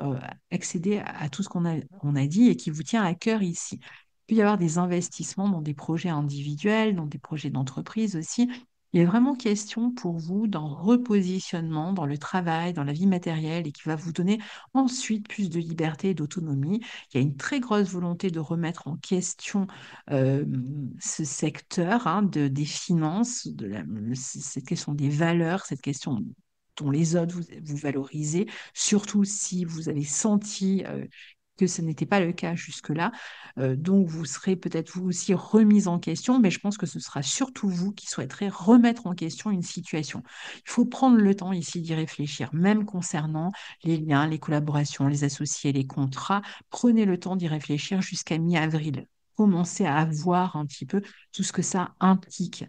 accéder à tout ce on a dit et qui vous tient à cœur ici. Il peut y avoir des investissements dans des projets individuels, dans des projets d'entreprise aussi. Il est vraiment question pour vous d'un repositionnement dans le travail, dans la vie matérielle et qui va vous donner ensuite plus de liberté et d'autonomie. Il y a une très grosse volonté de remettre en question euh, ce secteur hein, des finances, cette question des valeurs, cette question dont les autres vous valorisez, surtout si vous avez senti que ce n'était pas le cas jusque-là. Donc, vous serez peut-être vous aussi remise en question, mais je pense que ce sera surtout vous qui souhaiterez remettre en question une situation. Il faut prendre le temps ici d'y réfléchir, même concernant les liens, les collaborations, les associés, les contrats. Prenez le temps d'y réfléchir jusqu'à mi-avril. Commencez à voir un petit peu tout ce que ça implique.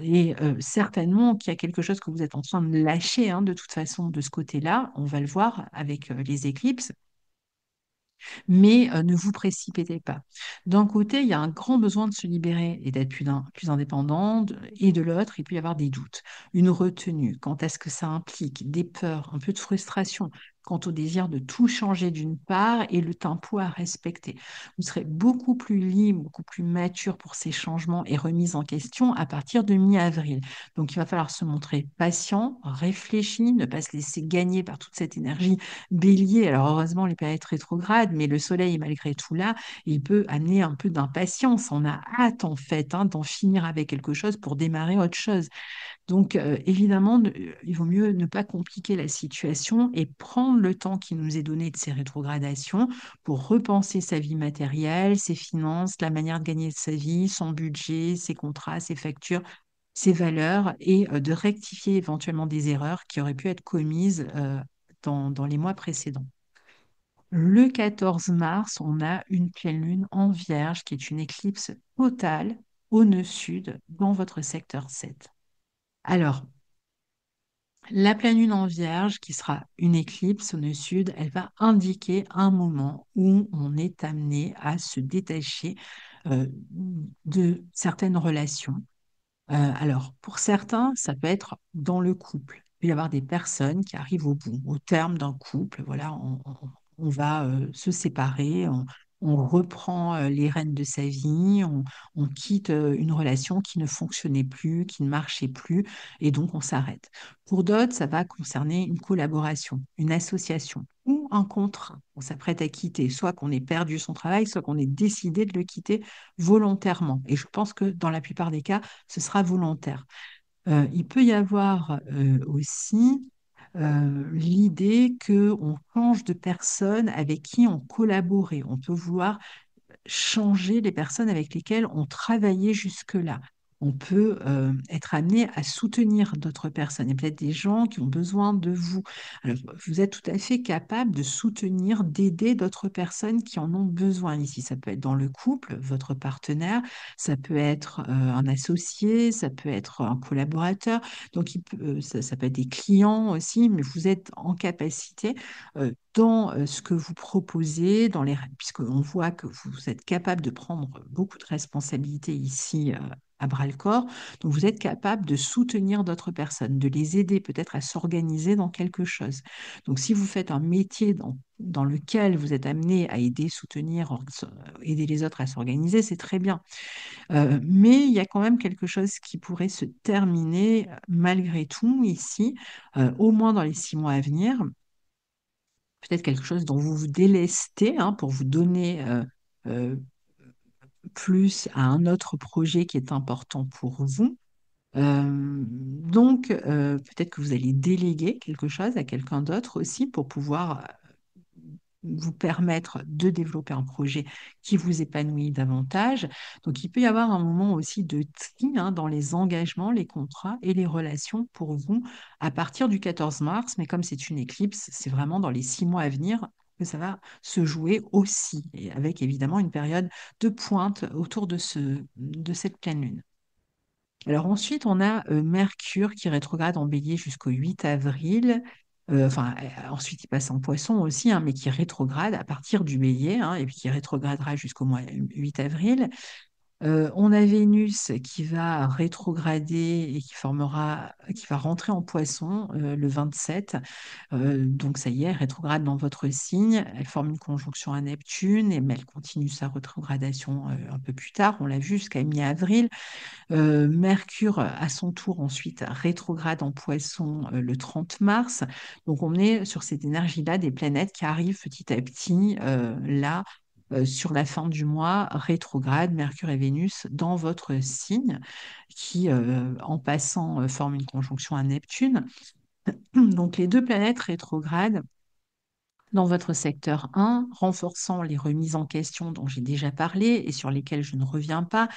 Et certainement qu'il y a quelque chose que vous êtes en train de lâcher, hein, de toute façon, de ce côté-là. On va le voir avec les éclipses mais ne vous précipitez pas. D'un côté, il y a un grand besoin de se libérer et d'être plus indépendant, et de l'autre, il peut y avoir des doutes, une retenue quant à ce que ça implique, des peurs, un peu de frustration quant au désir de tout changer d'une part et le tempo à respecter. Vous serez beaucoup plus libre, beaucoup plus mature pour ces changements et remises en question à partir de mi-avril. Donc, il va falloir se montrer patient, réfléchi, ne pas se laisser gagner par toute cette énergie Bélier, alors heureusement, les planètes rétrogrades, mais le Soleil est malgré tout là, il peut amener un peu d'impatience. On a hâte, en fait, hein, d'en finir avec quelque chose pour démarrer autre chose. Donc, évidemment, il vaut mieux ne pas compliquer la situation et prendre le temps qui nous est donné de ces rétrogradations pour repenser sa vie matérielle, ses finances, la manière de gagner sa vie, son budget, ses contrats, ses factures, ses valeurs et de rectifier éventuellement des erreurs qui auraient pu être commises dans les mois précédents. Le 14 mars, on a une pleine lune en Vierge qui est une éclipse totale au nœud sud dans votre secteur 7. Alors, la pleine lune en Vierge, qui sera une éclipse au nœud sud, elle va indiquer un moment où on est amené à se détacher de certaines relations. Alors, pour certains, ça peut être dans le couple. Il peut y avoir des personnes qui arrivent au bout, au terme d'un couple. Voilà, on va se séparer, on reprend les rênes de sa vie, on quitte une relation qui ne fonctionnait plus, qui ne marchait plus, et donc on s'arrête. Pour d'autres, ça va concerner une collaboration, une association ou un contrat. On s'apprête à quitter, soit qu'on ait perdu son travail, soit qu'on ait décidé de le quitter volontairement. Et je pense que dans la plupart des cas, ce sera volontaire. Il peut y avoir aussi l'idée qu'on change de personnes avec qui on collaborait. On peut vouloir changer les personnes avec lesquelles on travaillait jusque-là. on peut être amené à soutenir d'autres personnes. Il y a peut-être des gens qui ont besoin de vous. Alors, vous êtes tout à fait capable de soutenir, d'aider d'autres personnes qui en ont besoin ici. Ça peut être dans le couple, votre partenaire, ça peut être un associé, ça peut être un collaborateur, donc ça peut être des clients aussi, mais vous êtes en capacité dans ce que vous proposez, puisqu'on voit que vous êtes capable de prendre beaucoup de responsabilités ici à bras-le-corps. Donc, vous êtes capable de soutenir d'autres personnes, de les aider peut-être à s'organiser dans quelque chose. Donc, si vous faites un métier dans lequel vous êtes amené à aider, soutenir, aider les autres à s'organiser, c'est très bien. Mais il y a quand même quelque chose qui pourrait se terminer malgré tout ici, au moins dans les 6 mois à venir. Peut-être quelque chose dont vous vous délestez pour vous donner euh, plus à un autre projet qui est important pour vous. Donc, peut-être que vous allez déléguer quelque chose à quelqu'un d'autre aussi pour pouvoir vous permettre de développer un projet qui vous épanouit davantage. Donc, il peut y avoir un moment aussi de tri dans les engagements, les contrats et les relations pour vous à partir du 14 mars. Mais comme c'est une éclipse, c'est vraiment dans les 6 mois à venir que ça va se jouer aussi, et avec évidemment une période de pointe autour de cette pleine lune. Alors ensuite, on a Mercure qui rétrograde en Bélier jusqu'au 8 avril. Ensuite, il passe en Poisson aussi, mais qui rétrograde à partir du Bélier, et puis qui rétrogradera jusqu'au mois 8 avril. On a Vénus qui va rétrograder et qui va rentrer en Poisson le 27. Donc ça y est, elle rétrograde dans votre signe. Elle forme une conjonction à Neptune, mais elle continue sa rétrogradation un peu plus tard. On l'a vu jusqu'à mi-avril. Mercure, à son tour, ensuite, rétrograde en Poisson le 30 mars. Donc, on est sur cette énergie-là des planètes qui arrivent petit à petit, là, sur la fin du mois, rétrograde, Mercure et Vénus, dans votre signe, qui, en passant, forment une conjonction à Neptune. Donc, les deux planètes rétrogrades dans votre secteur 1, renforçant les remises en question dont j'ai déjà parlé et sur lesquelles je ne reviens pas,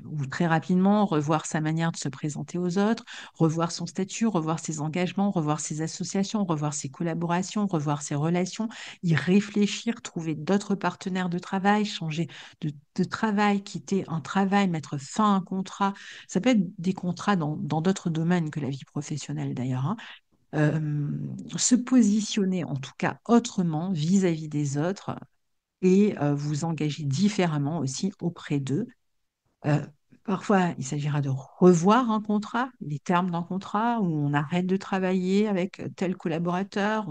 ou très rapidement revoir sa manière de se présenter aux autres, revoir son statut, revoir ses engagements, revoir ses associations, revoir ses collaborations, revoir ses relations, y réfléchir, trouver d'autres partenaires de travail, changer de travail, quitter un travail, mettre fin à un contrat. Ça peut être des contrats dans d'autres domaines que la vie professionnelle d'ailleurs, se positionner en tout cas autrement vis-à-vis des autres et vous engager différemment aussi auprès d'eux. Euh, Parfois, il s'agira de revoir un contrat, les termes d'un contrat, où on arrête de travailler avec tel collaborateur.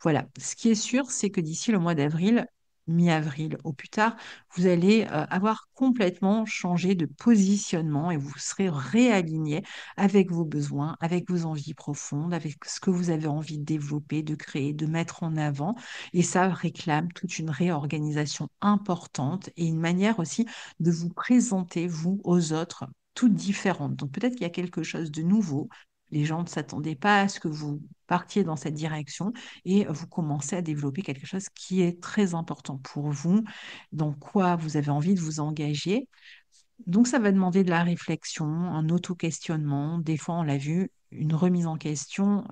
Voilà. Ce qui est sûr, c'est que d'ici le mois d'avril, mi-avril au plus tard, vous allez avoir complètement changé de positionnement et vous serez réaligné avec vos besoins, avec vos envies profondes, avec ce que vous avez envie de développer, de créer, de mettre en avant. Et ça réclame toute une réorganisation importante et une manière aussi de vous présenter, vous, aux autres, toutes différentes. Donc peut-être qu'il y a quelque chose de nouveau. Les gens ne s'attendaient pas à ce que vous partiez dans cette direction et vous commencez à développer quelque chose qui est très important pour vous, dans quoi vous avez envie de vous engager. Donc ça va demander de la réflexion, un auto-questionnement, des fois on l'a vu, une remise en question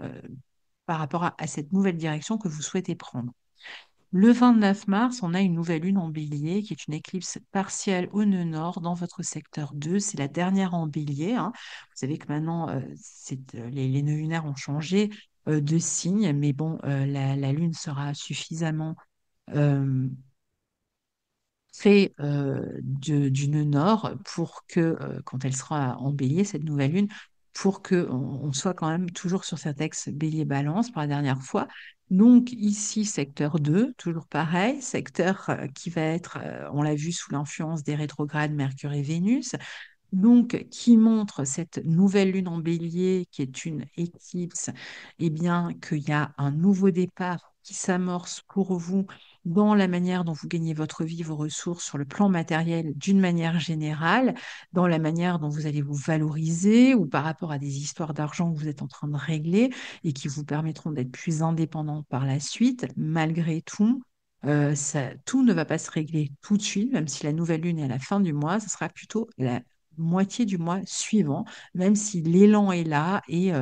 par rapport à cette nouvelle direction que vous souhaitez prendre. Le 29 mars, on a une nouvelle lune en bélier qui est une éclipse partielle au nœud nord dans votre secteur 2. C'est la dernière en bélier. Vous savez que maintenant, les nœuds lunaires ont changé de signe, mais bon, la lune sera suffisamment euh, fait du nœud nord pour que, quand elle sera en bélier, cette nouvelle lune, pour que on soit quand même toujours sur cet axe bélier-balance pour la dernière fois. Donc ici, secteur 2 toujours pareil, secteur qui va être, on l'a vu, sous l'influence des rétrogrades Mercure et Vénus, donc qui montre cette nouvelle lune en bélier qui est une éclipse, eh bien qu'il y a un nouveau départ qui s'amorce pour vous dans la manière dont vous gagnez votre vie, vos ressources sur le plan matériel d'une manière générale, dans la manière dont vous allez vous valoriser ou par rapport à des histoires d'argent que vous êtes en train de régler et qui vous permettront d'être plus indépendant par la suite. Malgré tout, tout ne va pas se régler tout de suite, même si la nouvelle lune est à la fin du mois, ce sera plutôt moitié du mois suivant, même si l'élan est là et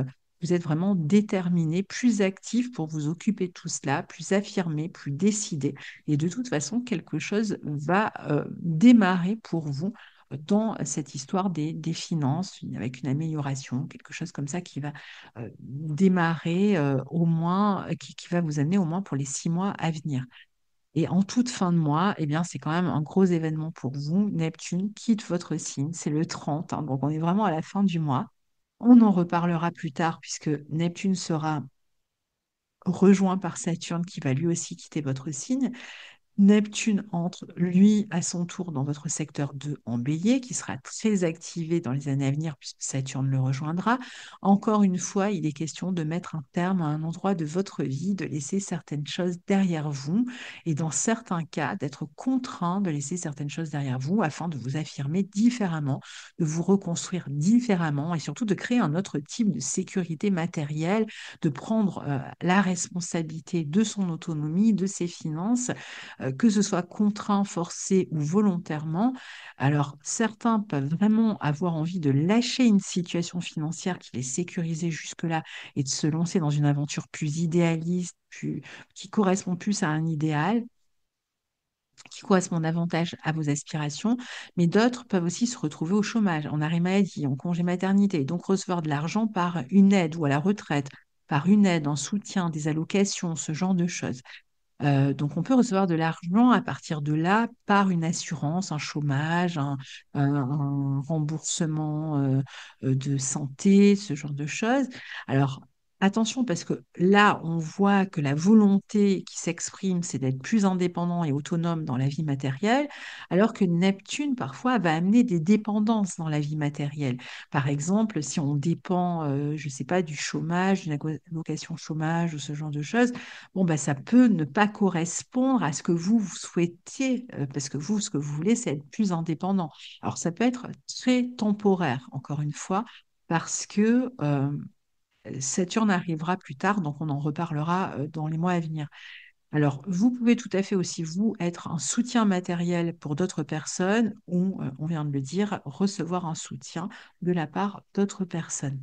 vous êtes vraiment déterminé, plus actif pour vous occuper de tout cela, plus affirmé, plus décidé. Et de toute façon, quelque chose va démarrer pour vous dans cette histoire des finances, avec une amélioration, quelque chose comme ça qui va démarrer au moins, qui va vous amener au moins pour les 6 mois à venir. Et en toute fin de mois, eh bien, c'est quand même un gros événement pour vous. Neptune quitte votre signe, c'est le 30, hein, donc on est vraiment à la fin du mois. On en reparlera plus tard puisque Neptune sera rejoint par Saturne qui va lui aussi quitter votre signe. Neptune entre, lui, à son tour, dans votre secteur 2 en bélier, qui sera très activé dans les années à venir puisque Saturne le rejoindra. Encore une fois, il est question de mettre un terme à un endroit de votre vie, de laisser certaines choses derrière vous et dans certains cas, d'être contraint de laisser certaines choses derrière vous afin de vous affirmer différemment, de vous reconstruire différemment et surtout de créer un autre type de sécurité matérielle, de prendre la responsabilité de son autonomie, de ses finances que ce soit contraint, forcé ou volontairement. Alors, certains peuvent vraiment avoir envie de lâcher une situation financière qui les sécurisait jusque-là et de se lancer dans une aventure plus idéaliste, qui correspond plus à un idéal, qui correspond davantage à vos aspirations, mais d'autres peuvent aussi se retrouver au chômage, en arrêt maladie, en congé maternité, donc recevoir de l'argent par une aide ou à la retraite, par une aide en soutien, des allocations, ce genre de choses. Donc, on peut recevoir de l'argent à partir de là par une assurance, un chômage, un remboursement de santé, ce genre de choses. Alors, attention, parce que là, on voit que la volonté qui s'exprime, c'est d'être plus indépendant et autonome dans la vie matérielle, alors que Neptune, parfois, va amener des dépendances dans la vie matérielle. Par exemple, si on dépend, je ne sais pas, du chômage, d'une allocation chômage ou ce genre de choses, bon, bah, ça peut ne pas correspondre à ce que vous souhaitiez, parce que vous, ce que vous voulez, c'est être plus indépendant. Alors, ça peut être très temporaire, encore une fois, parce que Saturne arrivera plus tard, donc on en reparlera dans les mois à venir. Alors, vous pouvez tout à fait aussi, vous, être un soutien matériel pour d'autres personnes ou, on vient de le dire, recevoir un soutien de la part d'autres personnes.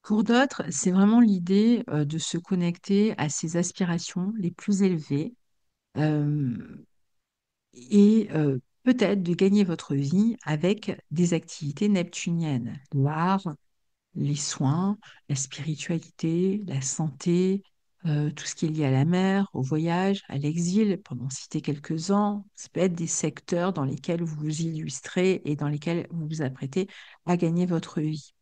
Pour d'autres, c'est vraiment l'idée de se connecter à ses aspirations les plus élevées euh, et peut-être de gagner votre vie avec des activités neptuniennes, l'art, les soins, la spiritualité, la santé, tout ce qui est lié à la mer, au voyage, à l'exil, pour en citer quelques-uns. Ça peut être des secteurs dans lesquels vous vous illustrez et dans lesquels vous vous apprêtez à gagner votre vie.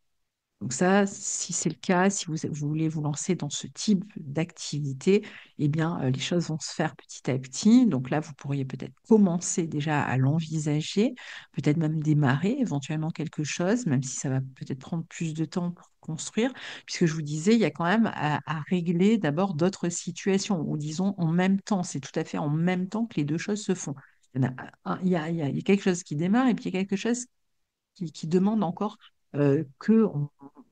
Donc ça, si c'est le cas, si vous voulez vous lancer dans ce type d'activité, eh bien, les choses vont se faire petit à petit. Donc là, vous pourriez peut-être commencer déjà à l'envisager, peut-être même démarrer éventuellement quelque chose, même si ça va peut-être prendre plus de temps pour construire, puisque je vous disais, il y a quand même à régler d'abord d'autres situations, ou disons en même temps, c'est tout à fait en même temps que les deux choses se font. Il y a quelque chose qui démarre et puis il y a quelque chose qui demande encore qu'on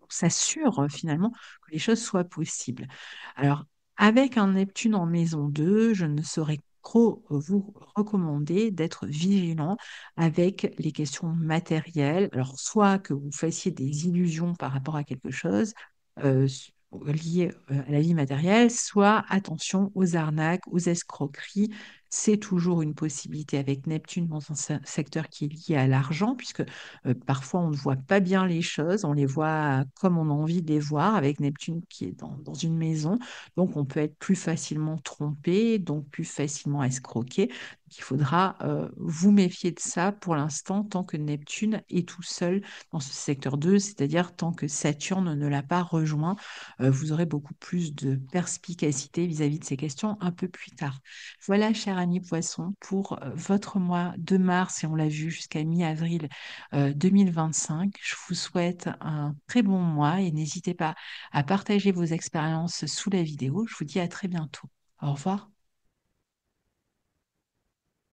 s'assure finalement que les choses soient possibles. Alors, avec un Neptune en maison 2, je ne saurais trop vous recommander d'être vigilant avec les questions matérielles. Alors, soit que vous fassiez des illusions par rapport à quelque chose lié à la vie matérielle, soit attention aux arnaques, aux escroqueries. C'est toujours une possibilité avec Neptune dans un secteur qui est lié à l'argent, puisque parfois, on ne voit pas bien les choses, on les voit comme on a envie de les voir, avec Neptune qui est dans une maison. Donc, on peut être plus facilement trompé, donc plus facilement escroqué. Donc, il faudra vous méfier de ça pour l'instant, tant que Neptune est tout seul dans ce secteur 2, c'est-à-dire tant que Saturne ne l'a pas rejoint. Vous aurez beaucoup plus de perspicacité vis-à-vis de ces questions un peu plus tard. Voilà, cher ami Poisson, pour votre mois de mars, et on l'a vu jusqu'à mi-avril 2025. Je vous souhaite un très bon mois et n'hésitez pas à partager vos expériences sous la vidéo. Je vous dis à très bientôt. Au revoir.